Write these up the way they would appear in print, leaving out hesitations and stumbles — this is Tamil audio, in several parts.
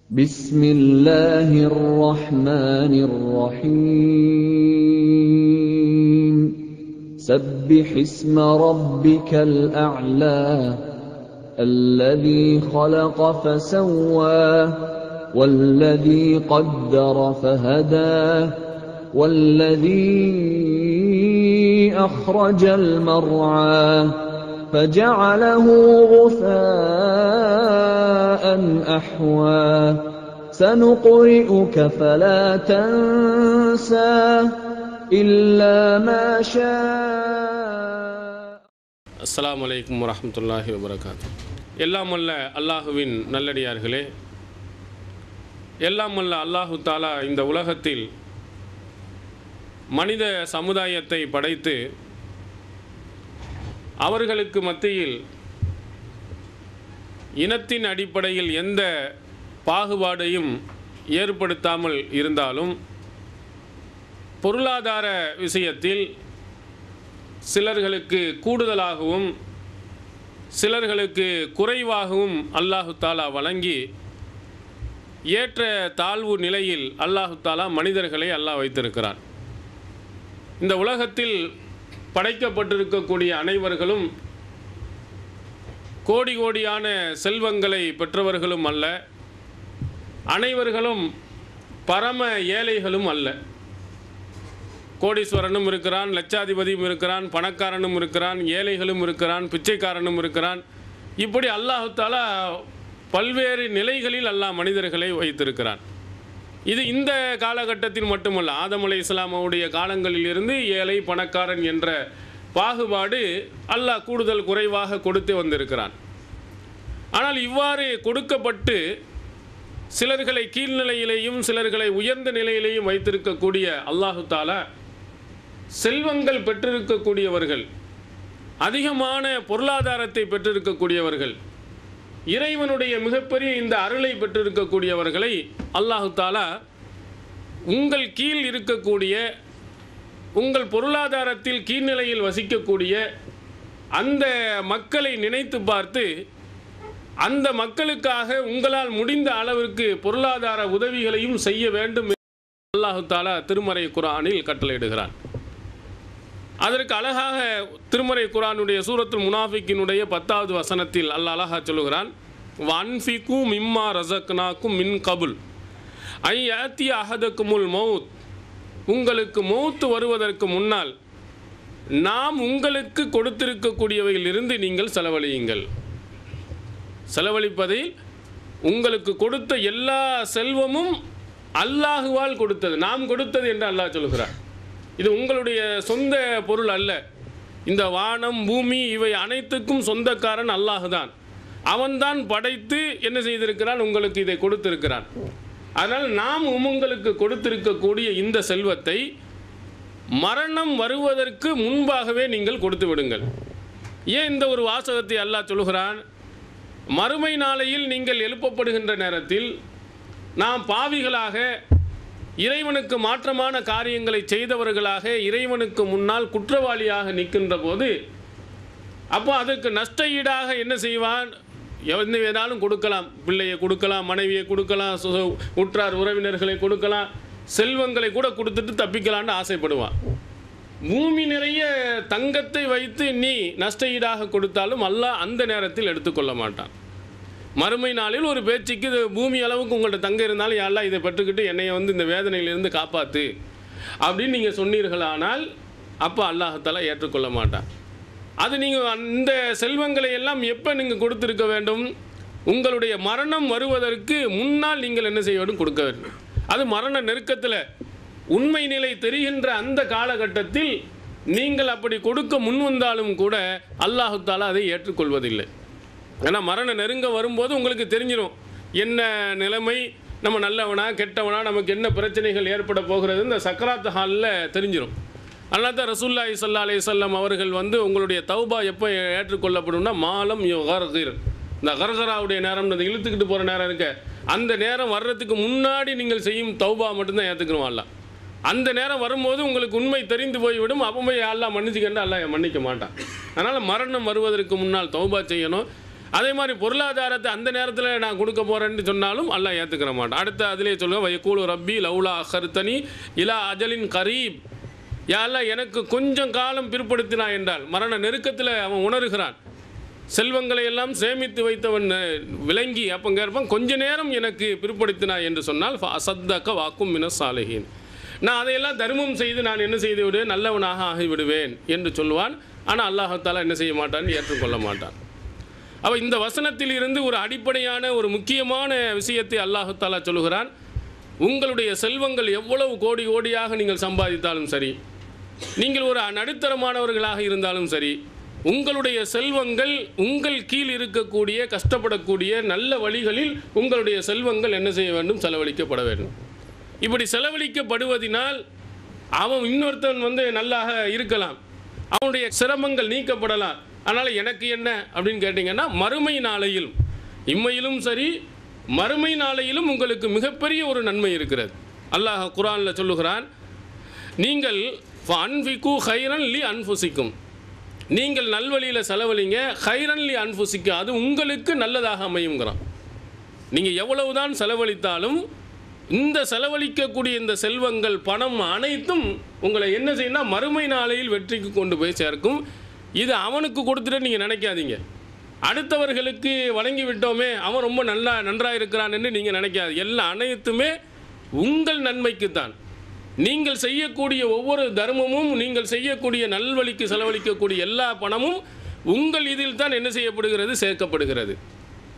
بسم الله الرحمن الرحيم سبح اسم ربك الأعلى الذي خلق فسوى والذي قدر فهدى والذي أخرج المرعى فجعله غثاء أحوى سنقرئك فلا تنسى إلا ما شاء. அஸ்ஸலாமு அலைக்கும் வரஹ்மத்துல்லாஹி வபரகாத்துஹு. எல்லாம் வல்ல அல்லாஹுவின் நல்லடியார்களே, எல்லாம் வல்ல அல்லாஹு தாலா இந்த உலகத்தில் மனித சமுதாயத்தை படைத்து அவர்களுக்கு மத்தியில் இனத்தின் அடிப்படையில் எந்த பாகுபாடையும் ஏற்படுத்தாமல் இருந்தாலும் பொருளாதார விஷயத்தில் சிலர்களுக்கு கூடுதலாகவும் சிலர்களுக்கு குறைவாகவும் அல்லாஹு தாலா வழங்கி ஏற்ற தாழ்வு நிலையில் அல்லாஹு தாலா மனிதர்களை அல்லாஹ் வைத்திருக்கிறான். இந்த உலகத்தில் படைக்கப்பட்டிருக்கக்கூடிய அனைவர்களும் கோடி கோடியான செல்வங்களை பெற்றவர்களும் அல்ல, அனைவர்களும் பரம ஏழைகளும் அல்ல. கோடீஸ்வரனும் இருக்கிறான், லட்சாதிபதியும் இருக்கிறான், பணக்காரனும் இருக்கிறான், ஏழைகளும் இருக்கிறான், பிச்சைக்காரனும் இருக்கிறான். இப்படி அல்லாஹு தாலா பல்வேறு நிலைகளில் அல்லாஹ் மனிதர்களை வைத்திருக்கிறான். இது இந்த காலகட்டத்தில் மட்டுமல்ல, ஆதம் அலைஹிஸ்ஸலாம் அவருடைய காலங்களிலிருந்து ஏழை பணக்காரன் என்ற பாகுபாடு அல்லாஹ் கூடுதல் குறைவாக கொடுத்து வந்திருக்கிறான். ஆனால் இவ்வாறு கொடுக்கப்பட்டு சிலர்களை கீழ்நிலையிலேயும் சிலர்களை உயர்ந்த நிலையிலேயும் வைத்திருக்கக்கூடிய அல்லாஹு தாலா செல்வங்கள் பெற்றிருக்கக்கூடியவர்கள், அதிகமான பொருளாதாரத்தை பெற்றிருக்கக்கூடியவர்கள், இறைவனுடைய மிகப்பெரிய இந்த அருளை பெற்றிருக்கக்கூடியவர்களை அல்லாஹு தாலா உங்கள் கீழ் இருக்கக்கூடிய, உங்கள் பொருளாதாரத்தில் கீழ்நிலையில் வசிக்கக்கூடிய அந்த மக்களை நினைத்து பார்த்து அந்த மக்களுக்காக உங்களால் முடிந்த அளவிற்கு பொருளாதார உதவிகளையும் செய்ய வேண்டும் என்று அல்லாஹு தாலா திருமறை குர்ஆனில் கட்டளையிடுகிறான். அதற்கு அழகாக திருமறை குர்ஆனுடைய சூரத்துல் முனாஃபிக்கினுடைய 10வது வசனத்தில் அல்லாஹ் அழகாக சொல்லுகிறான், வன்ஃபிகு மிம்மா ரஸக்னாக்கும் மின் கபுல் ஐ யாத்தி அஹதக்குமுல் மௌத், உங்களுக்கு மௌத் வருவதற்கு முன்னால் நாம் உங்களுக்கு கொடுத்திருக்கக்கூடியவையிலிருந்து நீங்கள் செலவழியுங்கள். செலவழிப்பதில் உங்களுக்கு கொடுத்த எல்லா செல்வமும் அல்லாஹுவால் கொடுத்தது, நாம் கொடுத்தது என்று அல்லாஹ் சொல்கிறார். இது உங்களுடைய சொந்த பொருள் அல்ல. இந்த வானம் பூமி இவை அனைத்துக்கும் சொந்தக்காரன் அல்லாஹ் தான். அவன்தான் படைத்து என்ன செய்திருக்கிறான், உங்களுக்கு இதை கொடுத்திருக்கிறான். அதனால் நாம் உங்களுக்கு கொடுத்திருக்கக்கூடிய இந்த செல்வத்தை மரணம் வருவதற்கு முன்பாகவே நீங்கள் கொடுத்து விடுங்கள். ஏன் இந்த ஒரு வாசகத்தை அல்லாஹ் சொல்கிறான்? மறுமை நாளையில் நீங்கள் எழுப்பப்படுகின்ற நேரத்தில் நாம் பாவிகளாக, இறைவனுக்கு மாற்றமான காரியங்களை செய்தவர்களாக இறைவனுக்கு முன்னால் குற்றவாளியாக நிற்கின்ற போது, அப்போ அதற்கு நஷ்ட ஈடாக என்ன செய்வான்? எந்த ஏதாலும் கொடுக்கலாம், பிள்ளையை கொடுக்கலாம், மனைவியை கொடுக்கலாம், உற்றார் உறவினர்களை கொடுக்கலாம், செல்வங்களை கூட கொடுத்துட்டு தப்பிக்கலான்னு ஆசைப்படுவான். பூமி நிறைய தங்கத்தை வைத்து நீ நஷ்ட ஈடாக கொடுத்தாலும் அல்லாஹ் அந்த நேரத்தில் எடுத்துக்கொள்ள மாட்டான். மறுமை நாளில் ஒரு பேச்சுக்கு இது பூமி அளவுக்கு உங்கள்கிட்ட தங்க இருந்தாலும் யாரெல்லாம் இதை பெற்றுக்கிட்டு என்னையை இந்த வேதனையிலிருந்து காப்பாற்று அப்படின்னு நீங்கள் சொன்னீர்களானால் அப்போ அல்லாஹாலா ஏற்றுக்கொள்ள மாட்டான். அது நீங்கள் அந்த செல்வங்களை எல்லாம் எப்போ நீங்கள் கொடுத்துருக்க வேண்டும்? உங்களுடைய மரணம் வருவதற்கு முன்னால் நீங்கள் என்ன செய்ய வேண்டும்? கொடுக்க வேண்டும். அது மரண நெருக்கத்தில் உண்மை நிலை தெரிகின்ற அந்த காலகட்டத்தில் நீங்கள் அப்படி கொடுக்க முன் வந்தாலும் கூட அல்லாஹு தாலா அதை ஏற்றுக்கொள்வதில்லை. ஏன்னா மரண நெருங்க வரும்போது உங்களுக்கு தெரிஞ்சிடும் என்ன நிலைமை, நம்ம நல்லவனா கெட்டவனா, நமக்கு என்ன பிரச்சனைகள் ஏற்பட போகிறது இந்த சக்கராத் ஹாலில் தெரிஞ்சிடும். அதனால தான் ரசூலுல்லாஹி ஸல்லல்லாஹு அலைஹி வஸல்லம் அவர்கள் உங்களுடைய தௌபா எப்போ ஏற்றுக்கொள்ளப்படும்னா மாலம் யுகர்கிர், இந்த கர்கராவுடைய நேரம், இந்த இழுத்துக்கிட்டு போகிற நேரம் இருக்க அந்த நேரம் வர்றதுக்கு முன்னாடி நீங்கள் செய்யும் தௌபா மட்டும்தான் ஏற்றுக்கணும் அல்லாஹ். அந்த நேரம் வரும்போது உங்களுக்கு உண்மை தெரிந்து போய்விடும். அப்போ போய் அல்லாஹ் மன்னிச்சுக்கண்டா அல்லாஹ் மன்னிக்க மாட்டான். அதனால் மரணம் வருவதற்கு முன்னால் தௌபா செய்யணும். அதே மாதிரி பொருளாதாரத்தை அந்த நேரத்தில் நான் கொடுக்க போகிறேன்னு சொன்னாலும் அல்லாஹ் ஏற்றுக்கிற மாட்டான். அடுத்து அதிலே சொல்லுவேன், வயக்கூலு ரப்பி லவுலா அஹர்தனி இலா அஜலின் கரீப், யாரெல்லாம் எனக்கு கொஞ்சம் காலம் பிற்படுத்தினா என்றால், மரண நெருக்கத்தில் அவன் உணர்கிறான், செல்வங்களை எல்லாம் சேமித்து வைத்தவன் விளங்கி அப்போ கேட்பான், கொஞ்ச நேரம் எனக்கு பிற்படுத்தினா என்று சொன்னால் அசத்தக்க வாக்கும் மின சாலிஹீன், நான் அதையெல்லாம் தர்மம் செய்து நான் என்ன செய்து விடுவேன், நல்லவனாக ஆகிவிடுவேன் என்று சொல்லுவான். ஆனால் அல்லாஹாலா என்ன செய்ய மாட்டான், ஏற்றுக்கொள்ள மாட்டான். அப்போ இந்த வசனத்தில் இருந்து ஒரு அடிப்படையான ஒரு முக்கியமான விஷயத்தை அல்லாஹாலா சொல்லுகிறான். உங்களுடைய செல்வங்கள் எவ்வளவு கோடி கோடியாக நீங்கள் சம்பாதித்தாலும் சரி, நீங்கள் ஒரு நடுத்தரமானவர்களாக இருந்தாலும் சரி, உங்களுடைய செல்வங்கள் உங்கள் கீழ் இருக்கக்கூடிய கஷ்டப்படக்கூடிய நல்ல வழிகளில் உங்களுடைய செல்வங்கள் என்ன செய்ய வேண்டும், செலவழிக்கப்பட வேண்டும். இப்படி செலவழிக்கப்படுவதினால் அவன் இன்னொருத்தன் நல்லாக இருக்கலாம், அவனுடைய சிரமங்கள் நீக்கப்படலாம். அதனால் எனக்கு என்ன அப்படின்னு கேட்டிங்கன்னா, மறுமை நாளையிலும் இம்மையிலும் சரி மறுமை நாளையிலும் உங்களுக்கு மிகப்பெரிய ஒரு நன்மை இருக்கிறது. அல்லாஹ் குர்ஆனில் சொல்லுகிறான், நீங்கள் அன்ஃபிகு ஹைரன் லி அன்ஃபுசிக்கும், நீங்கள் நல்வழியில் செலவழிங்க, ஹைரன் லி அன்ஃபுசிக்கு, அது உங்களுக்கு நல்லதாக அமையுங்கிறான். நீங்கள் எவ்வளவுதான் செலவழித்தாலும் இந்த செலவழிக்கக்கூடிய இந்த செல்வங்கள் பணம் அனைத்தும் உங்களை என்ன செய்யணும், மறுமை நாளையில் வெற்றிக்கு கொண்டு போய் சேர்க்கும். இது அவனுக்கு கொடுத்துட்டு நீங்கள் நினைக்காதீங்க, அடுத்தவர்களுக்கு வழங்கி விட்டோமே அவன் ரொம்ப நன்றாக இருக்கிறான் என்று நீங்கள் நினைக்காது. எல்லாம் அனைத்துமே உங்கள் நன்மைக்குத்தான். நீங்கள் செய்யக்கூடிய ஒவ்வொரு தர்மமும், நீங்கள் செய்யக்கூடிய நல்வழிக்கு செலவழிக்கக்கூடிய எல்லா பணமும் உங்கள் இதில் தான் என்ன செய்யப்படுகிறது, சேர்க்கப்படுகிறது.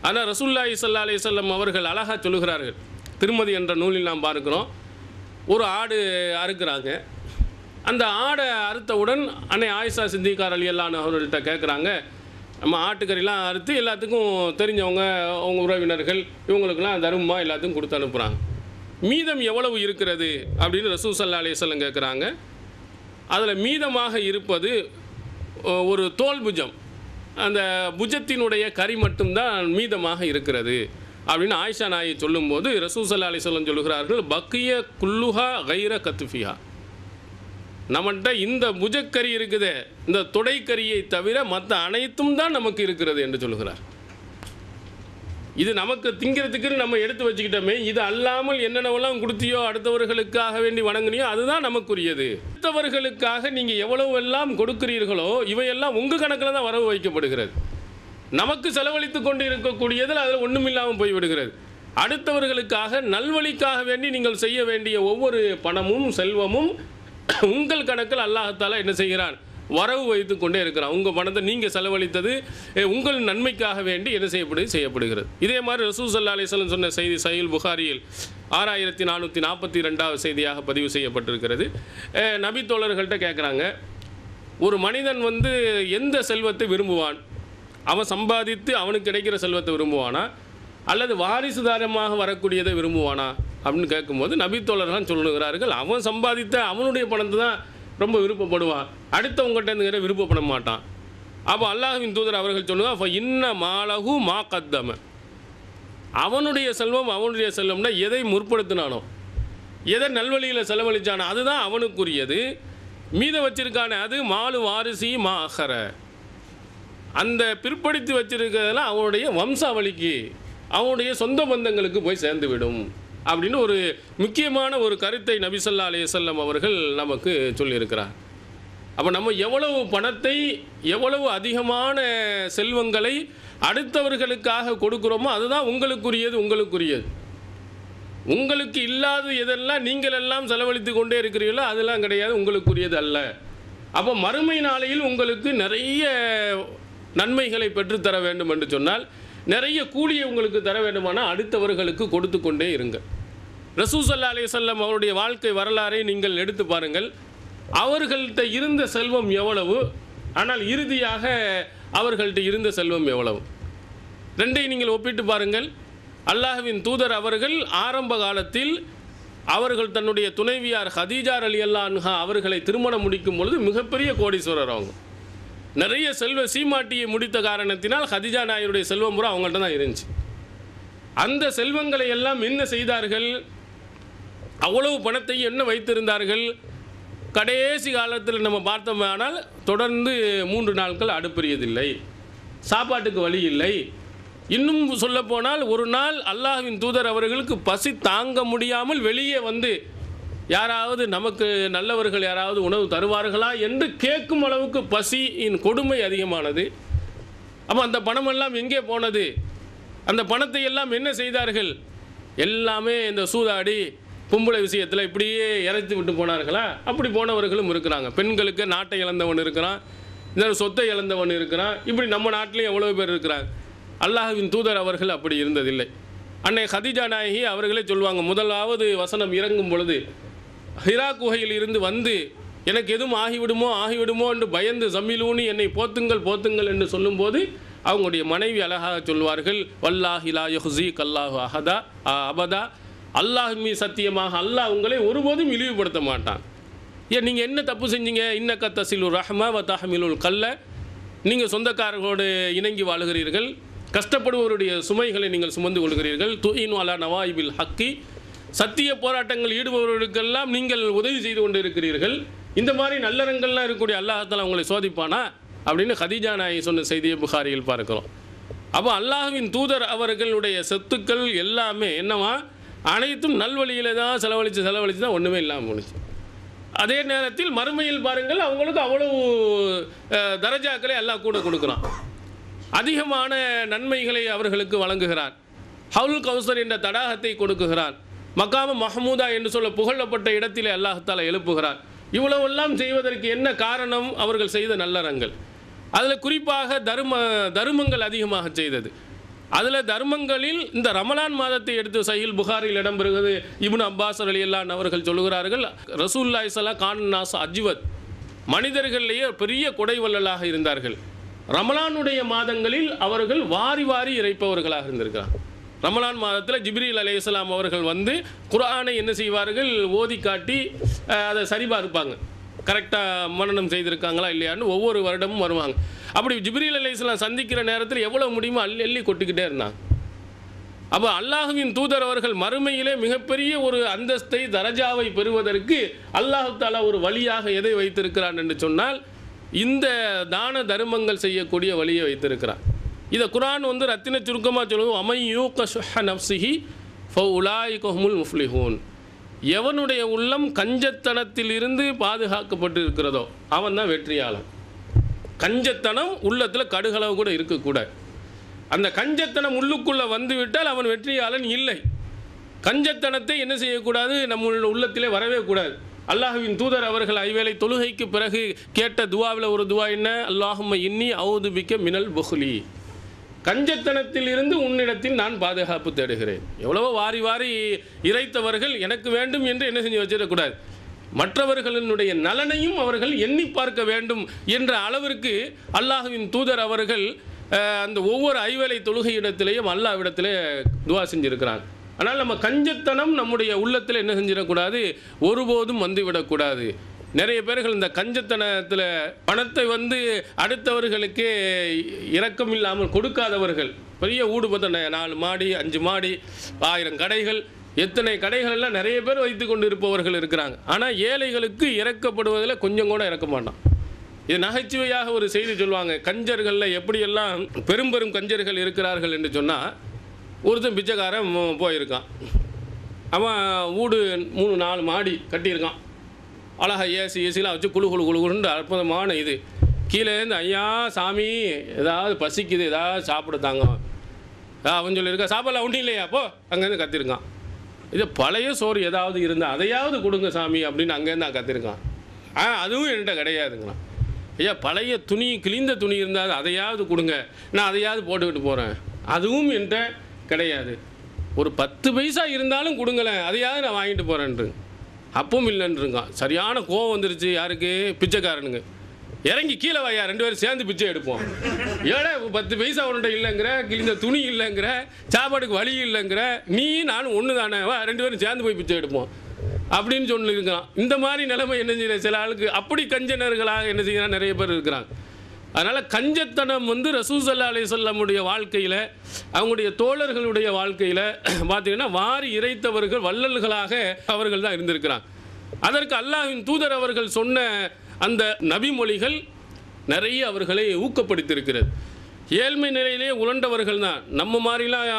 ஆனால் ரசூலுல்லாஹி ஸல்லல்லாஹு அலைஹி வஸல்லம் அவர்கள் அழகாக சொல்லுகிறார்கள். திருமதி என்ற நூலில் நாம் பார்க்கிறோம், ஒரு ஆடு அறுக்கிறாங்க. அந்த ஆடை அறுத்தவுடன் அன்னை ஆயிஷா சித்திகா ரலியல்லாஹு அன்ஹா அவர்கள்ட்ட கேட்குறாங்க, நம்ம ஆட்டுக்கறிலாம் அறுத்து எல்லாத்துக்கும் தெரிஞ்சவங்க அவங்க உறவினர்கள் இவங்களுக்கெல்லாம் தர்மமா எல்லாத்துக்கும் கொடுத்து அனுப்புகிறாங்க, மீதம் எவ்வளவு இருக்கிறது அப்படின்னு ரசூல் ஸல்லல்லாஹு அலைஹி வஸல்லம் கேட்குறாங்க. அதில் மீதமாக இருப்பது ஒரு தோல் புஜம், அந்த புஜத்தினுடைய கறி மட்டும்தான் மீதமாக இருக்கிறது அப்படின்னு ஆயிஷா நாயை சொல்லும்போது ரசூல் ஸல்லல்லாஹு அலைஹி வஸல்லம் சொல்லுகிறார்கள், பக்கிய குல்லுஹா கைர கத்துஃபியா, நம்மகிட்ட இந்த புஜக்கறி இருக்குது, இந்த தொடைக்கறியை தவிர மற்ற அனைத்தும் தான் நமக்கு இருக்கிறது என்று சொல்லுகிறார். இது நமக்கு திங்கிறதுக்கு நம்ம எடுத்து வச்சுக்கிட்டோமே, இது அல்லாமல் என்னென்னவெல்லாம் கொடுத்தியோ, அடுத்தவர்களுக்காக வேண்டி வணங்குனியோ அதுதான் நமக்குரியது. அடுத்தவர்களுக்காக நீங்கள் எவ்வளவெல்லாம் கொடுக்கிறீர்களோ இவையெல்லாம் உங்கள் கணக்கில் தான் வரவு வைக்கப்படுகிறது. நமக்கு செலவழித்து கொண்டு இருக்கக்கூடியதில் அதில் ஒன்றும் இல்லாமல் போய்விடுகிறது. அடுத்தவர்களுக்காக நல்வழிக்காக வேண்டி நீங்கள் செய்ய வேண்டிய ஒவ்வொரு பணமும் செல்வமும் உங்கள் கணக்கில் அல்லாஹ்தாலா என்ன செய்கிறான், வரவு வைத்து கொண்டே இருக்கிறான். உங்கள் பணத்தை நீங்கள் செலவழித்தது உங்கள் நன்மைக்காக வேண்டி என்ன செய்யப்படுகிறது. இதே மாதிரி ரசூல் ஸல்லல்லாஹு அலைஹி வஸல்லம் சொன்ன செய்தி சஹீஹ் புகாரியில் 6442 செய்தியாக பதிவு செய்யப்பட்டிருக்கிறது. நபி தோழர்கள்ட்ட கேட்குறாங்க, ஒரு மனிதன் எந்த செல்வத்தை விரும்புவான், அவன் சம்பாதித்து அவனுக்கு கிடைக்கிற செல்வத்தை விரும்புவானா அல்லது வாரிசுதாரமாக வரக்கூடியதை விரும்புவானா அப்படின்னு கேட்கும்போது நபித்தோழர்கள் சொல்லுகிறார்கள், அவன் சம்பாதித்த அவனுடைய பணத்தை தான் ரொம்ப விருப்பப்படுவான், அடுத்தவங்ககிட்ட விருப்பப்பட மாட்டான். அப்போ அல்லாஹ்வின் தூதர் அவர்கள் சொல்லுவாங்க, இன்ன மாலகு மா கத்தம, அவனுடைய செல்வம்னா எதை முற்படுத்தினானோ, எதை நல்வழியில் செலவழித்தானோ அதுதான் அவனுக்குரியது, மீத வச்சிருக்கானே அது மாலு வாரிசி மா அஹர, அந்த பிற்படுத்தி வச்சிருக்கிறதெல்லாம் அவனுடைய வம்சாவளிக்கு அவனுடைய சொந்த பந்தங்களுக்கு போய் சேர்ந்துவிடும் அப்படின்னு ஒரு முக்கியமான ஒரு கருத்தை நபி ஸல்லல்லாஹு அலைஹி வஸல்லம் அவர்கள் நமக்கு சொல்லியிருக்கிறார். அப்போ நம்ம எவ்வளவு பணத்தை, எவ்வளவு அதிகமான செல்வங்களை அடுத்தவர்களுக்காக கொடுக்குறோமோ அதுதான் உங்களுக்குரியது. உங்களுக்கு இல்லாத எதெல்லாம் நீங்கள் எல்லாம் செலவழித்து கொண்டே இருக்கிறீர்களோ அதெல்லாம் கிடையாது, உங்களுக்குரியது அல்ல. அப்போ மறுமை நாளையில் உங்களுக்கு நிறைய நன்மைகளை பெற்றுத்தர வேண்டும் என்று சொன்னால், நிறைய கூலியை உங்களுக்கு தர வேண்டுமானால் அடுத்தவர்களுக்கு கொடுத்து கொண்டே இருங்க. ரசூல் ஸல்லல்லாஹு அலைஹி வஸல்லம் அவருடைய வாழ்க்கை வரலாறை நீங்கள் எடுத்து பாருங்கள். அவர்கள்ட்ட இருந்த செல்வம் எவ்வளவு, ஆனால் இறுதியாக அவர்கள்ட்ட இருந்த செல்வம் எவ்வளவு, ரெண்டையும் நீங்கள் ஒப்பிட்டு பாருங்கள். அல்லாஹ்வின் தூதர் அவர்கள் ஆரம்ப காலத்தில் அவர்கள் தன்னுடைய துணைவியார் ஹதீஜா ரலியல்லாஹு அன்ஹா அவர்களை திருமணம் முடிக்கும் பொழுது மிகப்பெரிய கோடீஸ்வரர். அவங்க நிறைய செல்வ சீமாட்டியை முடித்த காரணத்தினால் ஹதீஜா நாயருடைய செல்வம் பூரா அவங்கள்ட்ட தான் இருந்துச்சு. அந்த செல்வங்களை எல்லாம் என்ன செய்தார்கள், அவ்வளவு பணத்தை என்ன வைத்திருந்தார்கள், கடைசி காலத்தில் நம்ம பார்த்தோமானால் தொடர்ந்து 3 நாட்கள் அடுப்பெரியதில்லை, சாப்பாட்டுக்கு வழி இல்லை, இன்னும் சொல்லப்போனால் ஒரு நாள் அல்லாஹ்வின் தூதர் அவர்களுக்கு பசி தாங்க முடியாமல் வெளியே வந்து யாராவது நமக்கு நல்லவர்கள் யாராவது உணவு தருவார்களா என்று கேட்கும் அளவுக்கு பசியின் கொடுமை அதிகமானது. அப்போ அந்த பணமெல்லாம் எங்கே போனது? அந்த பணத்தை எல்லாம் என்ன செய்தார்கள்? எல்லாமே இந்த சூதாடி பொம்பளை விஷயத்தில் இப்படியே இறைத்து விட்டு போனார்களா? அப்படி போனவர்களும் இருக்கிறாங்க. பெண்களுக்கு நாட்டை இழந்தவன் இருக்கிறான், இந்த சொத்தை இழந்தவன் இருக்கிறான். இப்படி நம்ம நாட்டிலையும் எவ்வளோ பேர் இருக்கிறாங்க. அல்லாஹ்வின் தூதர் அவர்கள் அப்படி இருந்ததில்லை. அன்னை ஹதீஜா நாயகி அவர்களே சொல்லுவாங்க, முதலாவது வசனம் இறங்கும் பொழுது ஹிரா குகையில் இருந்து வந்து எனக்கு எதுவும் ஆகிவிடுமோ என்று பயந்து ஜம்மிலூனி என்னை போத்துங்கள் என்று சொல்லும்போது அவங்களுடைய மனைவி அழகாக சொல்வார்கள், வல்லாஹி லா யுஹ்ஸீக அல்லாஹு அஹதா அபதா, அல்லாஹ் மீ சத்தியமாக அல்லாஹ் உங்களை ஒருபோதும் இழிவுபடுத்த மாட்டான். ஏன் நீங்கள் என்ன தப்பு செஞ்சீங்க? இன்னக்க தசிலுர் ரஹ்மா வ தஹ்மிலுல் கல்ல, நீங்கள் சொந்தக்காரர்களோடு இணங்கி வாழுகிறீர்கள், கஷ்டப்படுவோருடைய சுமைகளை நீங்கள் சுமந்து கொள்கிறீர்கள். துஈனு அலா நவாயிபில் ஹக்கி, சத்திய போராட்டங்கள் ஈடுபவர்களுக்கெல்லாம் நீங்கள் உதவி செய்து கொண்டு இருக்கிறீர்கள். இந்த மாதிரி நல்லறங்கள்லாம் இருக்கக்கூடிய அல்லாஹ்தாலா உங்களை சோதிப்பானா அப்படின்னு ஹதீஜா நாயகி சொன்ன செய்தியை புகாரியில் பார்க்கிறோம். அப்போ அல்லாஹ்வின் தூதர் அவர்களுடைய சொத்துக்கள் எல்லாமே என்னவா, அனைத்தும் நல்வழியில் தான் செலவழித்து தான் ஒன்றுமே இல்லாமல் முடிச்சு. அதே நேரத்தில் மறுமையில் பாருங்கள், அவங்களுக்கு அவ்வளவு தரஜாக்களை அல்லாஹ் கூட கொடுக்குறான், அதிகமான நன்மைகளை அவர்களுக்கு வழங்குகிறான். ஹவுல் கௌசர் என்ற தடாகத்தை கொடுக்குகிறான். மக்காம மஹமூதா என்று சொல்ல புகழப்பட்ட இடத்திலே அல்லாஹ்தாலா எழுப்புகிறான். இவ்வளவெல்லாம் செய்வதற்கு என்ன காரணம்? அவர்கள் செய்த நல்லறங்கள். அதில் குறிப்பாக தர்மங்கள் அதிகமாக செய்தது. அதில் தர்மங்களில் இந்த ரமலான் மாதத்தை எடுத்து சஹீல் புகாரில் இடம்பெறுகிறது. இப்னு அப்பாஸ் ரலியல்லாஹு அவர்கள் சொல்லுகிறார்கள், ரசூலுல்லாஹி ஸல்லல்லாஹு கான நாஸ் அஜ்வத், மனிதர்களிலேயே பெரிய கொடைவள்ளலாக இருந்தார்கள். ரமலானுடைய மாதங்களில் அவர்கள் வாரி வாரி இறைப்பவர்களாக இருந்திருக்கிறார். ரமலான் மாதத்தில் ஜிப்ரீல் அலைஹிஸ்ஸலாம் அவர்கள் வந்து குர்ஆனை என்ன செய்வார்கள், ஓதி காட்டி அதை சரிபார்ப்பாங்க, கரெக்டாக மனனம் செய்திருக்காங்களா இல்லையான்னு ஒவ்வொரு வருடமும் வருவாங்க. அப்படி ஜிப்ரீல் அலைஹிஸ்ஸலாம் சந்திக்கிற நேரத்தில் எவ்வளோ முடியுமோ அள்ளி கொட்டிக்கிட்டே இருந்தாங்க. அப்போ அல்லாஹ்வின் தூதர் அவர்கள் மறுமையிலே மிகப்பெரிய ஒரு அந்தஸ்தை தரஜாவை பெறுவதற்கு அல்லாஹ் தஆலா ஒரு வழியாக எதை வைத்திருக்கிறான் என்று சொன்னால், இந்த தான தர்மங்கள் செய்யக்கூடிய வழியை வைத்திருக்கிறான். இதை குர்ஆன் வந்து ரத்தின சுருக்கமாக சொல்லுவோம், அமை யூக ஷுஹ நஃப்ஸிஹி ஃபஉலாயிக ஹுமுல் முஃப்லிஹூன், எவனுடைய உள்ளம் கஞ்சத்தனத்தில் இருந்து பாதுகாக்கப்பட்டு இருக்கிறதோ அவன் தான் வெற்றியாளன். கஞ்சத்தனம் உள்ளத்தில் கடுகளவு கூட இருக்கக்கூடாது. அந்த கஞ்சத்தனம் உள்ளுக்குள்ளே வந்துவிட்டால் அவன் வெற்றியாளன் இல்லை. கஞ்சத்தனத்தை என்ன செய்யக்கூடாது, நம்ம உள்ளத்திலே வரவே கூடாது. அல்லாஹ்வின் தூதர் அவர்கள் ஐவேளை தொழுகைக்கு பிறகு கேட்ட துவாவில் ஒரு துவா என்ன, அல்லாஹும்ம இன்னி அஊது பிக்க மினல் புஹ்லி, கஞ்சத்தனத்தில் இருந்து உன்னிடத்தில் நான் பாதுகாப்பு தேடுகிறேன். எவ்வளவோ வாரி வாரி இறைத்தவர்கள் எனக்கு வேண்டும் என்று என்ன செஞ்சு வச்சிடக்கூடாது, மற்றவர்களினுடைய நலனையும் அவர்கள் எண்ணி பார்க்க வேண்டும் என்ற அளவிற்கு அல்லாஹ்வின் தூதர் அவர்கள் அந்த ஒவ்வொரு ஐவேளை தொழுகை இடத்திலேயும் அல்லாஹ்விடத்திலே துவா செஞ்சிருக்கிறாங்க. ஆனால் நம்ம கஞ்சத்தனம் நம்முடைய உள்ளத்தில் என்ன செஞ்சிடக்கூடாது, ஒருபோதும் வந்துவிடக்கூடாது. நிறைய பேர்கள் இந்த கஞ்சத்தனத்தில் பணத்தை வந்து அடுத்தவர்களுக்கு இரக்கம் இல்லாமல் கொடுக்காதவர்கள், பெரிய ஊடுபத்த 4 மாடி 5 மாடி 1000 கடைகள், எத்தனை கடைகள் எல்லாம் நிறைய பேர் வைத்து கொண்டு இருப்பவர்கள் இருக்கிறாங்க. ஆனால் ஏழைகளுக்கு இறக்கப்படுவதில் கொஞ்சம் கூட இறக்க மாட்டான். இது நகைச்சுவையாக ஒரு செய்தி சொல்லுவாங்க, கஞ்சர்களில் எப்படியெல்லாம் பெரும் பெரும் கஞ்சர்கள் இருக்கிறார்கள் என்று சொன்னால், ஒருத்தன் பிச்சைக்காரன் போயிருக்கான், அவன் வீடு 3-4 மாடி கட்டியிருக்கான், அழகாக ஏசிலாம் வச்சு குழுன்னு அற்புதமான இது. கீழேருந்து ஐயா சாமி ஏதாவது பசிக்குது ஏதாவது சாப்பிடுதாங்க, அவன் சொல்லியிருக்கா, சாப்பாடுலாம் ஒன்றும் இல்லையா, அப்போ அங்கேருந்து கத்திருக்கான். இது பழைய சோறு ஏதாவது இருந்தால் அதையாவது கொடுங்க சாமி அப்படின்னு அங்கேருந்து நான் கத்திருக்கான். அதுவும் என்கிட்ட கிடையாதுங்களாம். ஐயா பழைய துணி கிழிந்த துணி இருந்தால் அதையாவது கொடுங்க, நான் அதையாவது போட்டுக்கிட்டு போகிறேன், அதுவும் என்கிட்ட கிடையாது. ஒரு 10 பைசா இருந்தாலும் கொடுங்களேன், அதையாவது நான் வாங்கிட்டு போகிறேன்ட்டு அப்பவும் இல்லைன்றிருக்கான். சரியான கோவம் வந்துருச்சு யாருக்கு, பிச்சைக்காரனுங்க. இறங்கி கீழே வாயா 2 பேரும் சேர்ந்து பிச்சை எடுப்போம். ஏடா 10 பைசா உன்கிட்ட இல்லைங்கிற, கிழிந்த துணி இல்லைங்கிற, சாப்பாடுக்கு வழி இல்லைங்கிற, நீ நானும் ஒன்று தானே, வா 2 பேரும் சேர்ந்து போய் பிச்சை எடுப்போம் அப்படின்னு சொல்லியிருக்கிறான். இந்த மாதிரி நிலைமை என்ன செய்யற சில ஆளுக்கு, அப்படி கஞ்சனர்களாக என்ன செய்யறான் நிறைய பேர் இருக்கிறாங்க. அதனால் கஞ்சத்தனம் வந்து ரசூல் ஸல்லல்லாஹு அலைஹி வஸல்லமுடைய வாழ்க்கையில், அவங்களுடைய தோழர்களுடைய வாழ்க்கையில் பார்த்தீங்கன்னா வாரி இறைத்தவர்கள் வள்ளல்களாக அவர்கள் தான் இருந்திருக்கிறாங்க. அதற்கு அல்லாஹ்வின் தூதர் அவர்கள் சொன்ன அந்த நபிமொழிகள் நிறைய அவர்களை ஊக்கப்படுத்தியிருக்கிறது. ஏழ்மை நிலையிலே உழண்டவர்கள் தான். நம்ம மாதிரிலாம்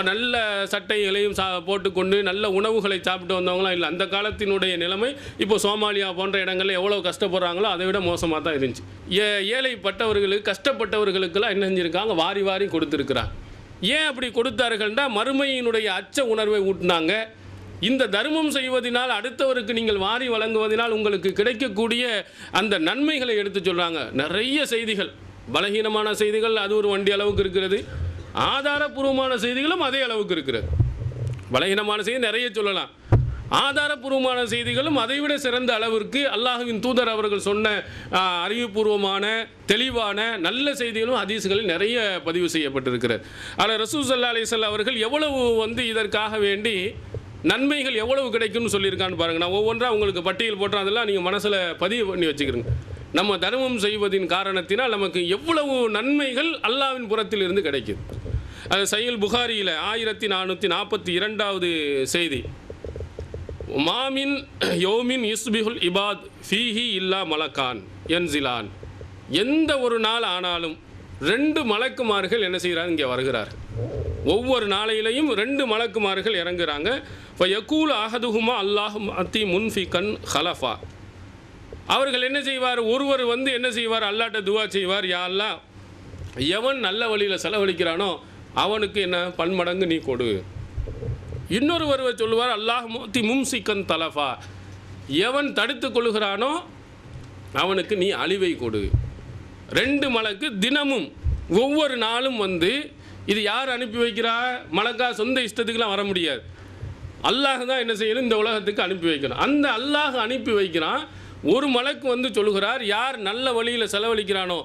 நல்ல சட்டைகளையும் போட்டுக்கொண்டு நல்ல உணவுகளை சாப்பிட்டு வந்தவங்களாம் இல்லை. அந்த காலத்தினுடைய நிலைமை இப்போ சோமாலியா போன்ற இடங்களில் எவ்வளோ கஷ்டப்படுறாங்களோ அதை விட மோசமாக தான் இருந்துச்சு. ஏழைப்பட்டவர்களுக்கு கஷ்டப்பட்டவர்களுக்கெல்லாம் என்ன செஞ்சுருக்காங்க, வாரி வாரி கொடுத்துருக்குறாங்க. ஏன் அப்படி கொடுத்தார்கள்னா மறுமையினுடைய அச்ச உணர்வை ஊட்டினாங்க. இந்த தர்மம் செய்வதனால், அடுத்தவருக்கு நீங்கள் வாரி வழங்குவதனால் உங்களுக்கு கிடைக்கக்கூடிய அந்த நன்மைகளை எடுத்து சொல்கிறாங்க. நிறைய செய்திகள், பலகீனமான செய்திகள் அது ஒரு வண்டி அளவுக்கு இருக்கிறது, ஆதாரபூர்வமான செய்திகளும் அதே அளவுக்கு இருக்கிறது. பலகீனமான செய்தி நிறைய சொல்லலாம், ஆதாரபூர்வமான செய்திகளும் அதைவிட சிறந்த அளவிற்கு அல்லாஹ்வின் தூதர் அவர்கள் சொன்ன அறிவுபூர்வமான தெளிவான நல்ல செய்திகளும் ஹதீஸ்களில் நிறைய பதிவு செய்யப்பட்டிருக்கிறது. ஆனால் ரசூல் ஸல்லல்லாஹு அலைஹி வஸல்லம் அவர்கள் எவ்வளவு இதற்காக வேண்டி நன்மைகள் எவ்வளவு கிடைக்கும்னு சொல்லியிருக்கான்னு பாருங்கள். நான் ஒவ்வொன்றா உங்களுக்கு பட்டியல் போட்டேன், அதெல்லாம் நீங்கள் மனசில் பதிவு பண்ணி வச்சுக்கிறீங்க. நம்ம தர்மம் செய்வதின் காரணத்தினால் நமக்கு எவ்வளவு நன்மைகள் அல்லாஹ்வின் புறத்தில் இருந்து கிடைக்குது. அது சஹீஹ் புகாரியில் 1442வது செய்தி, மாமின் யோமின் யுஸ்பிஹுல் இபாத் ஃபீஹி இல்லா மலக்கான் என்சிலான். எந்த ஒரு நாள் ஆனாலும் 2 மலக்குமார்கள் என்ன செய்கிறாங்க, இங்கே வருகிறார். ஒவ்வொரு நாளையிலையும் 2 மலக்குமார்கள் இறங்குறாங்க. ஃபயக்கூல் அஹதுஹுமா அல்லாஹும் அத்தி முன்ஃபிகன் ஹலஃபா. அவர்கள் என்ன செய்வார், ஒருவர் என்ன செய்வார், அல்லாஹ்ட்ட துவா செய்வார், யா அல்லாஹ் எவன் நல்ல வழியில் செலவழிக்கிறானோ அவனுக்கு என்ன பன்மடங்கு நீ கொடு. இன்னொருவர் சொல்லுவார், அல்லாஹ் அத்தி மும்சிகன் தலஃபா, எவன் தடுத்து கொள்கிறானோ அவனுக்கு நீ அழிவை கொடு. 2 மலக்கு தினமும் ஒவ்வொரு நாளும் இது யார் அனுப்பி வைக்கிறா, மலக்கா சொந்த இஷ்டத்துக்குலாம் வர முடியாது. அல்லாஹ் தான் என்ன செய்யணும், இந்த உலகத்துக்கு அனுப்பி வைக்கணும். அந்த அல்லாஹ் அனுப்பி வைக்கிறான். ஒரு மலக்கு சொல்லுகிறார், யார் நல்ல வழியில் செலவழிக்கிறானோ,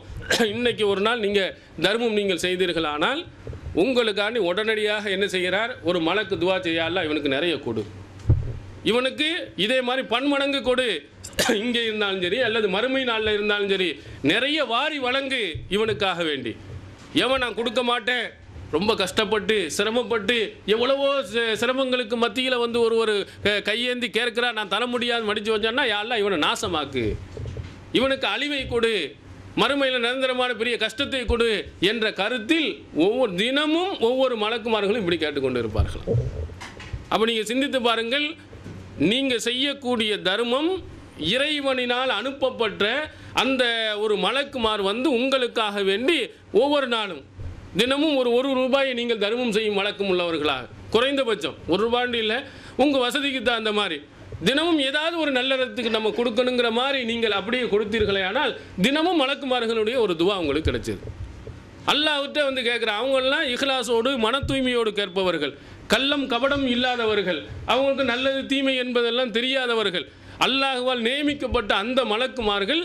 இன்னைக்கு ஒரு நாள் நீங்கள் தர்மம் நீங்கள் செய்தீர்களானால் உங்களுக்காண்டி உடனடியாக என்ன செய்கிறார், ஒரு மலக்கு துவா செய்யலாம், இவனுக்கு நிறைய கொடு, இவனுக்கு இதே மாதிரி பன்மடங்கு கொடு, இங்கே இருந்தாலும் சரி அல்லது மறுமை நாளில் இருந்தாலும் சரி நிறைய வாரி வழங்கு இவனுக்காக வேண்டி. எவன் நான் கொடுக்க மாட்டேன், ரொம்ப கஷ்டப்பட்டு சிரமப்பட்டு எவ்வளவோ சிரமங்களுக்கு மத்தியில் ஒரு கையேந்தி கேட்கிறா, நான் தர முடியாது மடித்து வச்சான்னா, யாரெல்லாம் இவனை நாசமாக்கு, இவனுக்கு அழிவை கொடு, மறுமையில் நிரந்தரமான பெரிய கஷ்டத்தை கொடு என்ற கருத்தில் ஒவ்வொரு தினமும் ஒவ்வொரு மலக்குமார்களும் இப்படி கேட்டுக்கொண்டு இருப்பார்கள். அப்போ நீங்கள் சிந்தித்து பாருங்கள், நீங்கள் செய்யக்கூடிய தர்மம் இறைவனினால் அனுப்பப்பட்ட அந்த ஒரு மலக்குமார் உங்களுக்காக வேண்டி ஒவ்வொரு நாளும் தினமும் ஒரு ரூபாயை நீங்கள் தர்மம் செய்யும் வழக்கம் உள்ளவர்களாக, குறைந்தபட்சம் 1 ரூபாண்டு இல்லை, உங்கள் வசதிக்கு தான் அந்த மாதிரி தினமும் ஏதாவது ஒரு நல்லறத்துக்கு நம்ம கொடுக்கணுங்கிற மாதிரி நீங்கள் அப்படியே கொடுத்தீர்களே ஆனால் தினமும் மலக்குமார்களுடைய ஒரு துவா உங்களுக்கு கிடைச்சது. அல்லாஹ்விட்ட கேட்குற அவங்கெல்லாம் இஹ்லாஸோடு மன தூய்மையோடு கேட்பவர்கள், கள்ளம் கபடம் இல்லாதவர்கள், அவங்களுக்கு நல்லது தீமை என்பதெல்லாம் தெரியாதவர்கள், அல்லாஹ்வால் நியமிக்கப்பட்ட அந்த மலக்குமார்கள்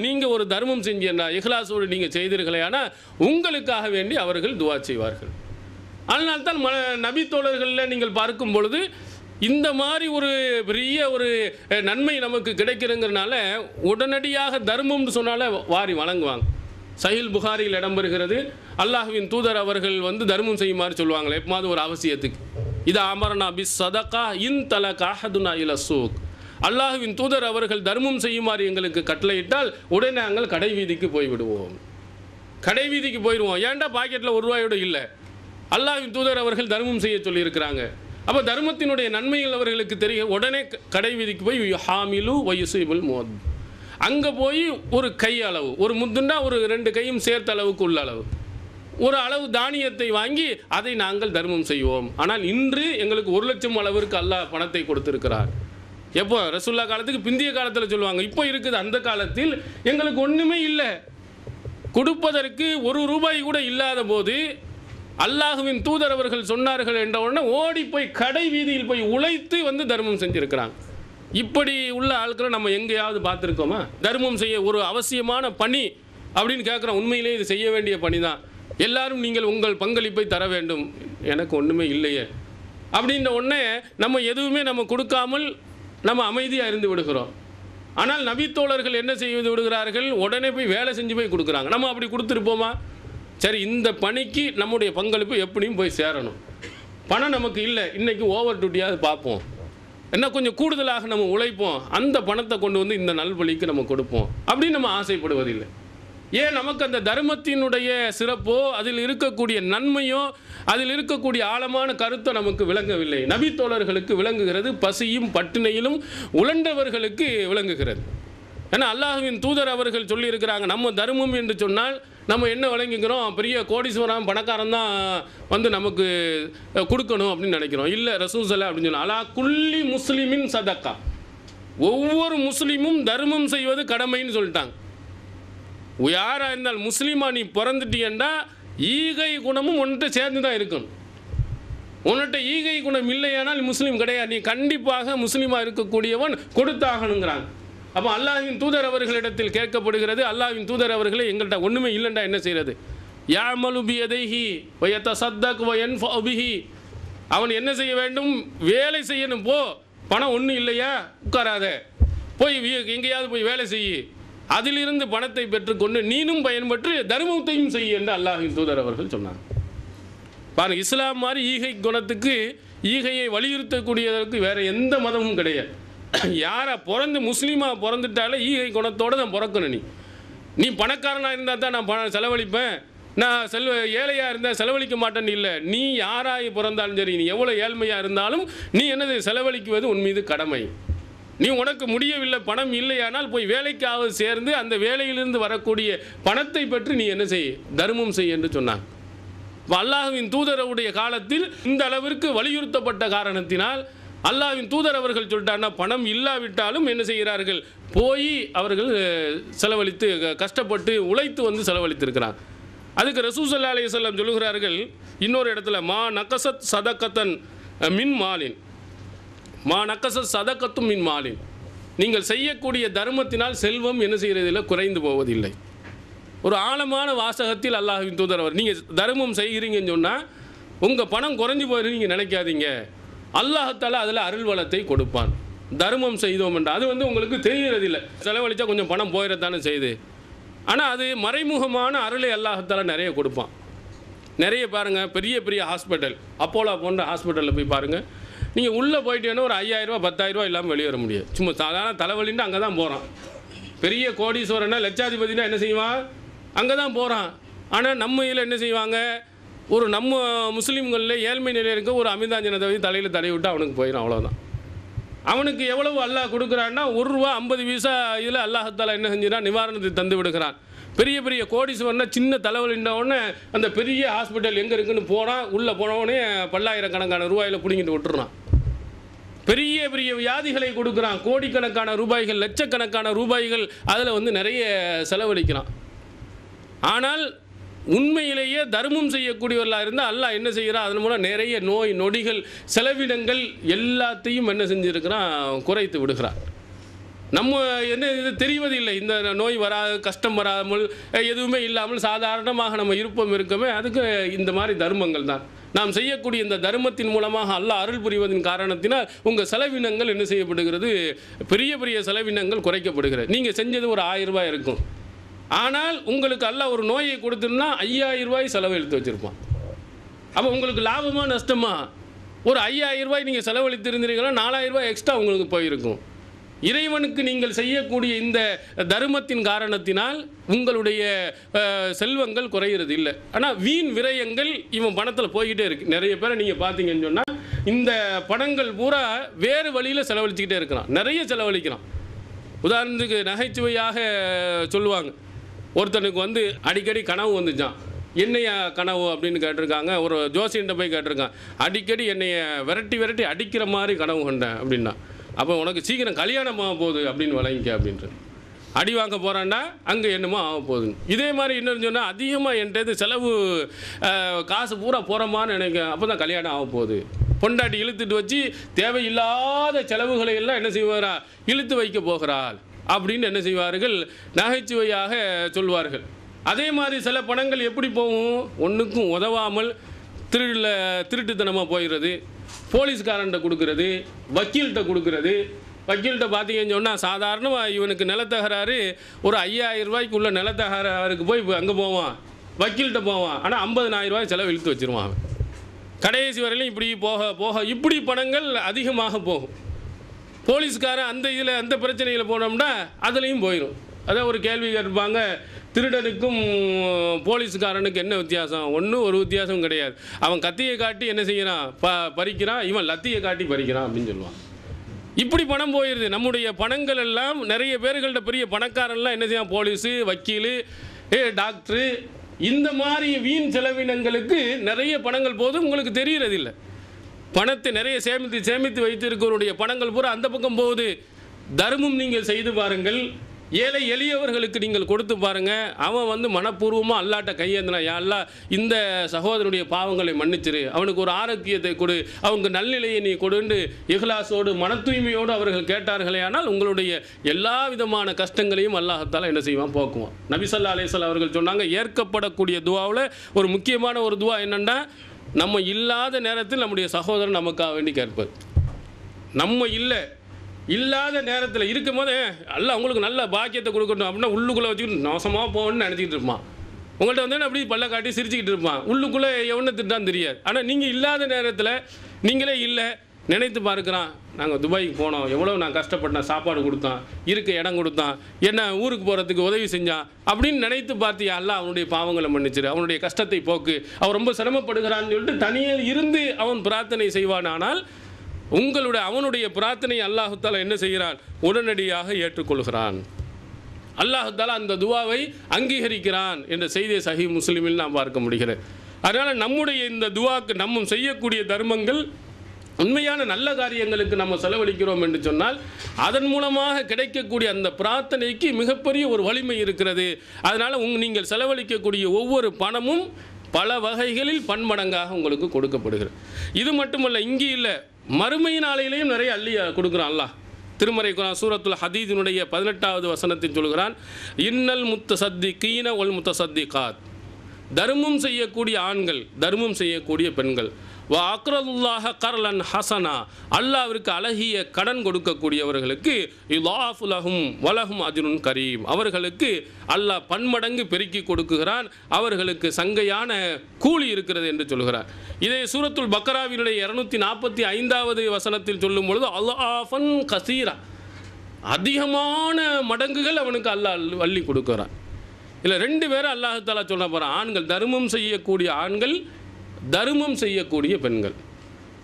நீங்கள் ஒரு தர்மம் செஞ்சீங்கன்னா இஹ்லாஸோடு நீங்கள் செய்தீர்களே ஆனால் உங்களுக்காக வேண்டி அவர்கள் துவா செய்வார்கள். அதனால்தான் நபி தோழர்களில் நீங்கள் பார்க்கும் பொழுது இந்த மாதிரி ஒரு பெரிய ஒரு நன்மை நமக்கு கிடைக்கிறதுங்கிறனால உடனடியாக தர்மம்னு சொன்னால வாரி வழங்குவாங்க. சஹீஹ் புகாரியில் இடம்பெறுகிறது, அல்லாஹ்வின் தூதர் அவர்கள் தர்மம் செய்யுமாறு சொல்லுவாங்களே எப்போது ஒரு அவசியத்துக்கு, இது அமரனா பிஸ் சதகா இன் தல காஹதுனா இல சூக். அல்லாஹ்வின் தூதர் அவர்கள் தர்மம் செய்யுமாறு எங்களுக்கு கட்டளையிட்டால் உடனே நாங்கள் கடை வீதிக்கு போய்விடுவோம், கடை வீதிக்கு போயிடுவோம். ஏன்டா பாக்கெட்டில் 1 ரூபாயோடு இல்லை, அல்லாஹ்வின் தூதர் அவர்கள் தர்மம் செய்ய சொல்லியிருக்கிறாங்க. அப்போ தர்மத்தினுடைய நன்மைகள் அவர்களுக்கு தெரியும். உடனே கடை வீதிக்கு போய் ஹாமிலு வயுசுபுல் மோத், அங்கே போய் ஒரு கை அளவு, ஒரு முத்துண்டா ஒரு 2 கையும் சேர்த்த அளவுக்கு உள்ள அளவு ஒரு அளவு தானியத்தை வாங்கி அதை நாங்கள் தர்மம் செய்வோம். ஆனால் இன்று எங்களுக்கு 1 லட்சம் அளவிற்கு அல்லாஹ் பணத்தை கொடுத்திருக்கிறார். எப்போ ரசூல்லா காலத்துக்கு பிந்திய காலத்தில் சொல்லுவாங்க, இப்போ இருக்குது. அந்த காலத்தில் எங்களுக்கு ஒன்றுமே இல்லை, கொடுப்பதற்கு 1 ரூபாய் கூட இல்லாத போது அல்லாஹ்வின் தூதர் அவர்கள் சொன்னார்கள் என்ற உடனே ஓடி போய் கடை வீதியில் போய் உழைத்து தர்மம் செஞ்சுருக்கிறாங்க. இப்படி உள்ள ஆட்களை நம்ம எங்கேயாவது பார்த்துருக்கோமா? தர்மம் செய்ய ஒரு அவசியமான பணி அப்படின்னு கேட்குறோம். உண்மையிலே இது செய்ய வேண்டிய பணி தான். எல்லாரும் நீங்கள் உங்கள் பங்களிப்பை தர வேண்டும், எனக்கு ஒன்றுமே இல்லையே அப்படின்ற உடனே நம்ம எதுவுமே நம்ம கொடுக்காமல் நம்ம அமைதியாக இருந்து விடுகிறோம். ஆனால் நபித்தோழர்கள் என்ன செய்து விடுகிறார்கள், உடனே போய் வேலை செஞ்சு போய் கொடுக்குறாங்க. நம்ம அப்படி கொடுத்துருப்போமா? சரி, இந்த பணிக்கு நம்முடைய பங்களிப்பு எப்படியும் போய் சேரணும், பணம் நமக்கு இல்லை, இன்றைக்கி ஓவர் டியூட்டியாவது பார்ப்போம், என்ன கொஞ்சம் கூடுதலாக நம்ம உழைப்போம், அந்த பணத்தை கொண்டு இந்த நல்வழிக்கு நம்ம கொடுப்போம் அப்படின்னு நம்ம ஆசைப்படுவதில்லை. ஏன் நமக்கு அந்த தர்மத்தினுடைய சிறப்போ அதில் இருக்கக்கூடிய நன்மையோ அதில் இருக்கக்கூடிய ஆழமான கருத்தோ நமக்கு விளங்கவில்லை. நபி தோழர்களுக்கு விளங்குகிறது, பசியும் பட்டினியிலும் உழண்டவர்களுக்கு விளங்குகிறது. ஏன்னா அல்லாஹ்வின் தூதர் அவர்கள் சொல்லியிருக்கிறாங்க, நம்ம தர்மம் என்று சொன்னால் நம்ம என்ன விளங்கிக்கிறோம், பெரிய கோடீஸ்வரன் பணக்காரன் தான் வந்து நமக்கு கொடுக்கணும் அப்படின்னு நினைக்கிறோம். இல்லை, ரசூல் ஸல்லல்லாஹு அப்படின்னு சொன்னால் அலா குல்லி முஸ்லிமின் சதக்கா, ஒவ்வொரு முஸ்லீமும் தர்மம் செய்வது கடமைன்னு சொல்லிட்டாங்க. யாராக இருந்தால் முஸ்லீமா நீ பிறந்துட்டீங்கன்னா ஈகை குணமும் உன்கிட்ட சேர்ந்து தான் இருக்கணும். உன்கிட்ட ஈகை குணம் இல்லையானால் முஸ்லீம் கிடையாது. நீ கண்டிப்பாக முஸ்லீமாக இருக்கக்கூடியவன் கொடுத்தாகணுங்கிறாங்க. அப்போ அல்லாஹ்வின் தூதர் அவர்களிடத்தில் கேட்கப்படுகிறது, அல்லாஹ்வின் தூதர் அவர்களே எங்கள்கிட்ட ஒன்றுமே இல்லைண்டா என்ன செய்கிறது? யாமலு பியதைஹி வயதஸத்தக் வயன்ஃபஉ பிஹி, அவன் என்ன செய்ய வேண்டும்? வேலை செய்யணும். போ, பணம் ஒன்றும் இல்லையா, உட்காராத, போய் எங்கேயாவது போய் வேலை செய்யி, அதிலிருந்து பணத்தை பெற்றுக்கொண்டு நீனும் பயன்பெற்று தர்மத்தையும் செய்ய என்று அல்லாஹ்வின் தூதர் அவர்கள் சொன்னாங்க. பாருங்க, இஸ்லாம் மாதிரி ஈகை குணத்துக்கு, ஈகையை வலியுறுத்தக்கூடியதற்கு வேற எந்த மதமும் கிடையாது. யாரை பிறந்து முஸ்லீமாக பிறந்துட்டாலே ஈகை குணத்தோடு தான் பிறக்கணும். நீ பணக்காரனாக இருந்தால் தான் நான் பணம் செலவழிப்பேன், நான் ஏழையாக இருந்தால் செலவழிக்க மாட்டேன்னு இல்லை. நீ யாராக பிறந்தாலும் சரி, நீ எவ்வளோ ஏழ்மையாக இருந்தாலும் நீ என்னது செலவழிக்குவது உன் மீது கடமை. நீ உனக்கு முடியவில்லை, பணம் இல்லையானால் போய் வேலைக்காவது சேர்ந்து அந்த வேலையிலிருந்து வரக்கூடிய பணத்தை பற்றி நீ என்ன செய், தர்மம் செய் என்று சொன்னாங்க. அல்லாஹ்வின் தூதரவுடைய காலத்தில் இந்த அளவிற்கு வலியுறுத்தப்பட்ட காரணத்தினால் அல்லாஹ்வின் தூதர் அவர்கள் சொல்லிட்டாங்கன்னா பணம் இல்லாவிட்டாலும் என்ன செய்கிறார்கள், போய் அவர்கள் செலவழித்து கஷ்டப்பட்டு உழைத்து வந்து செலவழித்திருக்கிறாங்க. அதுக்கு ரசூல் ஸல்லல்லாஹு அலைஹி வஸல்லம் சொல்லுகிறார்கள் இன்னொரு இடத்துல, மா நக்கசத் சதக்கத்தன் மின் மாலின், மா நக்கசத் சதக்கத்தும் மின் மாலின், நீங்கள் செய்யக்கூடிய தர்மத்தினால் செல்வம் என்ன செய்கிறதில்லை, குறைந்து போவதில்லை. ஒரு ஆழமான வாசகத்தில் அல்லாஹ்வின் தூதர் அவர், நீங்கள் தர்மம் செய்கிறீங்கன்னு சொன்னால் உங்கள் பணம் குறைஞ்சி போயிரு நீங்கள் நினைக்காதீங்க, அல்லாஹ் தஆலா அதில் அருள் வளத்தை கொடுப்பான். தர்மம் செய்தோம் என்றால் அது வந்து உங்களுக்கு தெரிகிறதில்லை, செலவழித்தா கொஞ்சம் பணம் போயிடத்தானே செய்யுது, ஆனால் அது மறைமுகமான அருளை அல்லாஹ் தஆலா நிறைய கொடுப்பான். நிறைய பாருங்கள், பெரிய பெரிய ஹாஸ்பிட்டல், அப்போலோ போன்ற ஹாஸ்பிட்டலில் போய் பாருங்கள், நீங்கள் உள்ளே போயிட்டேன்னா ஒரு 5000 ரூபா 10000 ரூபா இல்லாமல் வெளியே வர முடியாது. சும்மா சாதாரண தலைவலின்னு அங்கே தான் போகிறான். பெரிய கோடீஸ்வரனா லட்சாதிபதினா என்ன செய்வான், அங்கே தான் போகிறான். ஆனால் நம்ம இதில் என்ன செய்வாங்க, ஒரு நம்ம முஸ்லீம்களில் ஏழ்மை நிலையில் இருக்க ஒரு அமிர்தாஞ்சனத்தை வச்சு தலையில் தடவி விட்டு அவனுக்கு போயிடும், அவ்வளோதான். அவனுக்கு எவ்வளவு அல்லாஹ் கொடுக்குறான்னா ₹1.50 இதில் அல்லாஹ் தஆலா என்ன செஞ்சுறான், நிவாரணத்தை தந்து விடுகிறான். பெரிய பெரிய கோடீஸ்வரனா சின்ன தலைவலின்றவுடனே அந்த பெரிய ஹாஸ்பிட்டல் எங்கே இருக்குன்னு போகிறான், உள்ளே போனவுடனே பல்லாயிரக்கணக்கான ரூபாயில் பிடிங்கிட்டு விட்டுறான். பெரிய பெரிய வியாதிகளை கொடுக்குறான், கோடிக்கணக்கான ரூபாய்கள், லட்சக்கணக்கான ரூபாய்கள் அதில் வந்து நிறைய செலவழிக்கிறான். ஆனால் உண்மையிலேயே தர்மம் செய்யக்கூடியவர்களாக இருந்தால் அல்லாஹ் என்ன செய்கிறான், அதன் மூலம் நிறைய நோய் நொடிகள் செலவினங்கள் எல்லாத்தையும் என்ன செஞ்சுருக்கிறான், குறைத்து விடுகிறான். நம்ம என்ன இது தெரிவதில்லை, இந்த நோய் கஷ்டம் வராமல் எதுவுமே இல்லாமல் சாதாரணமாக நம்ம இருக்கமே, அதுக்கு இந்த மாதிரி தர்மங்கள் தான். நாம் செய்யக்கூடிய இந்த தர்மத்தின் மூலமாக அல்லாஹ் அருள் புரிவதன் காரணத்தினால் உங்கள் செலவினங்கள் என்ன செய்யப்படுகிறது, பெரிய பெரிய செலவினங்கள் குறைக்கப்படுகிறது. நீங்கள் செஞ்சது ஒரு 1000 ரூபாய் இருக்கும், ஆனால் உங்களுக்கு அல்லாஹ் ஒரு நோயை கொடுத்துருன்னா 5000 ரூபாய் செலவு எடுத்து வச்சுருப்பான். அப்போ உங்களுக்கு லாபமாக நஷ்டமா, ஒரு 5000 ரூபாய் நீங்கள் செலவழித்திருந்தீங்கன்னா 4000 ரூபாய் எக்ஸ்ட்ரா உங்களுக்கு போயிருக்கும். இறைவனுக்கு நீங்கள் செய்யக்கூடிய இந்த தர்மத்தின் காரணத்தினால் உங்களுடைய செல்வங்கள் குறையிறது இல்லை. ஆனால் வீண் விரயங்கள் இவன் பணத்தில் போய்கிட்டே இருக்குது. நிறைய பேரை நீங்கள் பார்த்தீங்கன்னு சொன்னால் இந்த பணங்கள் பூரா வேறு வழியில் செலவழிச்சிக்கிட்டே இருக்கிறான், நிறைய செலவழிக்கிறான். உதாரணத்துக்கு நகைச்சுவையாக சொல்லுவாங்க, ஒருத்தனுக்கு வந்து அடிக்கடி கனவு வந்துச்சான். என்னையா கனவு அப்படின்னு கேட்டிருக்காங்க. ஒரு ஜோசியன்ட்ட போய் கேட்டிருக்கான், அடிக்கடி என்னைய விரட்டி விரட்டி அடிக்கிற மாதிரி கனவு கண்டேன் அப்படின்னா. அப்போ உனக்கு சீக்கிரம் கல்யாணம் ஆக போகுது அப்படின்னு வழங்கிக்க அப்படின்ட்டு. அடி வாங்க போகிறான்னா அங்கே என்னமோ ஆக போகுதுன்னு. இதே மாதிரி இன்னொன்று சொன்னால், அதிகமாக என்கிட்ட செலவு காசு பூரா போகிறோமான்னு நினைக்க, அப்போ தான் கல்யாணம் ஆக போகுது. பொண்டாட்டி இழுத்துட்டு வச்சு தேவையில்லாத செலவுகளை எல்லாம் என்ன செய்வாரா, இழுத்து வைக்க போகிறாள் அப்படின்னு என்ன செய்வார்கள், நகைச்சுவையாக சொல்வார்கள். அதே மாதிரி சில பணங்கள் எப்படி போகும், ஒன்றுக்கும் உதவாமல் திருட்டுத்தனமாக போயிடுறது, போலீஸ்காரன்ட்ட கொடுக்கறது, வக்கீல்கிட்ட கொடுக்கறது. வக்கீல்கிட்ட பார்த்தீங்கன்னு சொன்னால் சாதாரணமாக இவனுக்கு நிலத்தகராறு ஒரு 5000 ரூபாய்க்கு உள்ள நிலத்தகராறுக்கு போய் அங்கே போவான், வக்கீல்கிட்ட போவான். ஆனால் 50000 ரூபாய் செலவு இழுத்து வச்சுருவான். கடைசி வரையிலும் இப்படி போக போக இப்படி பணங்கள் அதிகமாக போகும். போலீஸ்காரன் அந்த இதில் அந்த பிரச்சனையில் போனோம்னா அதுலேயும் போயிடும். அதான் ஒரு கேள்வி கேட்பாங்க, திருடனுக்கும் போலீஸுக்காரனுக்கு என்ன வித்தியாசம்? ஒன்றும் ஒரு வித்தியாசம் கிடையாது. அவன் கத்தியை காட்டி என்ன செய்கிறான்? பறிக்கிறான், இவன் லத்தியை காட்டி பறிக்கிறான் அப்படின்னு சொல்லுவான். இப்படி பணம் போயிடுது. நம்முடைய பணங்கள் எல்லாம் நிறைய பேர்கள்ட்ட பெரிய பணக்காரன்லாம் என்ன செய்யலாம்? போலீஸு, வக்கீலு, டாக்டரு, இந்த மாதிரி வீண் செலவினங்களுக்கு நிறைய பணங்கள் போது உங்களுக்கு தெரிகிறதில்லை. பணத்தை நிறைய சேமித்து வைத்திருக்கிறவருடைய பணங்கள் பூரா அந்த பக்கம் போகுது. தர்மம் நீங்கள் செய்து பாருங்கள், ஏழை எளியவர்களுக்கு நீங்கள் கொடுத்து பாருங்கள். அவன் வந்து மனப்பூர்வமாக அல்லாட்ட கையேந்தினா, யா அல்லாஹ் இந்த சகோதரனுடைய பாவங்களை மன்னிச்சிரு, அவனுக்கு ஒரு ஆரோக்கியத்தை கொடு, அவனுக்கு நல்நிலையை நீ கொடுண்டு இஹ்லாஸோடு மன தூய்மையோடு அவர்கள் கேட்டார்களே ஆனால் உங்களுடைய எல்லா விதமான கஷ்டங்களையும் அல்லாஹ்தாலா என்ன செய்வான்? போக்குவான். நபி ஸல்லல்லாஹு அலைஹி வஸல்லம் அவர்கள் சொன்னாங்க, ஏற்கப்படக்கூடிய துவாவில் ஒரு முக்கியமான ஒரு துவா என்னென்னா, நம்ம இல்லாத நேரத்தில் நம்முடைய சகோதரன் நமக்காக வேண்டி கேட்பார். நம்ம இல்லாத நேரத்தில் இருக்கும் போது எல்லாம் உங்களுக்கு நல்ல பாக்கியத்தை கொடுக்கணும் அப்படின்னா உள்ளுக்குள்ளே வச்சுக்கிட்டு நாசமாக போகணும்னு நினச்சிக்கிட்டு இருப்பான். உங்கள்கிட்ட வந்து அப்படி பல்ல காட்டி சிரிச்சுக்கிட்டு இருப்பான். உள்ளுக்குள்ளே எவனை திட்டான்னு தெரியாது. ஆனால் நீங்கள் இல்லாத நேரத்தில் நீங்களே இல்லை நினைத்து பார்க்குறான், நாங்கள் துபாய்க்கு போனோம், எவ்வளோ நான் கஷ்டப்பட்டேன், சாப்பாடு கொடுத்தான், இருக்க இடம் கொடுத்தான், என்ன ஊருக்கு போகிறதுக்கு உதவி செஞ்சான் அப்படின்னு நினைத்து பார்த்தியா? அல்லாஹ் அவனுடைய பாவங்களை மன்னிச்சிரு, அவனுடைய கஷ்டத்தை போக்கு, அவன் ரொம்ப சிரமப்படுகிறான்னு சொல்லிட்டு தனியில் இருந்து அவன் பிரார்த்தனை செய்வானானால் அவனுடைய பிரார்த்தனை அல்லாஹ் தஆலா என்ன செய்கிறான்? உடனடியாக ஏற்றுக்கொள்கிறான். அல்லாஹ் தஆலா அந்த துவாவை அங்கீகரிக்கிறான் என்ற செய்தியை சஹீஹ் முஸ்லிமில் நாம் பார்க்க முடிகிறது. அதனால் நம்முடைய இந்த துவாக்கு நம்ம செய்யக்கூடிய தர்மங்கள் உண்மையான நல்ல காரியங்களுக்கு நம்ம செலவழிக்கிறோம் என்று சொன்னால் அதன் மூலமாக கிடைக்கக்கூடிய அந்த பிரார்த்தனைக்கு மிகப்பெரிய ஒரு வலிமை இருக்கிறது. அதனால் நீங்கள் செலவழிக்கக்கூடிய ஒவ்வொரு பணமும் பல வகைகளில் பன்மடங்காக உங்களுக்கு கொடுக்கப்படுகிறது. இது மட்டுமல்ல, இங்கே இல்லை, மறுமை நாளையிலையும் நிறைய அள்ளி கொடுக்குறான் அல்லாஹ். திருமறை குர்ஆன் சூரத்துல் ஹதீதினுடைய 18வது வசனத்தில் சொல்கிறான், இன்னல் முத்தசத்திகீன வல் முத்தசத்திகாத், தர்மம் செய்யக்கூடிய ஆண்கள், தர்மம் செய்யக்கூடிய பெண்கள், வா அக்ரதுல்லாஹ கர்லன் ஹசனா, அல்லாஹ்விற்கு அழகிய கடன் கொடுக்கக்கூடியவர்களுக்கு யுலாஃபு லஹும் வலஹும் அஜ்ருன் கரீம், அவர்களுக்கு அல்லாஹ் பன்மடங்கு பெருக்கி கொடுக்குகிறான், அவர்களுக்கு சங்கையான கூலி இருக்கிறது என்று சொல்கிறார். இதை சூரத்துல் பக்ராவினுடைய 245வது வசனத்தில் சொல்லும் பொழுது அல்லாஃபன் கசீரா, அதிகமான மடங்குகள் அவனுக்கு அல்லாஹ் அள்ளி கொடுக்குறான். இல்லை, ரெண்டு பேரும் அல்லாஹ் தஆலா சொல்ல போகிறான், ஆண்கள், தர்மம் செய்யக்கூடிய ஆண்கள், தர்மம் செய்யக்கூடிய பெண்கள்.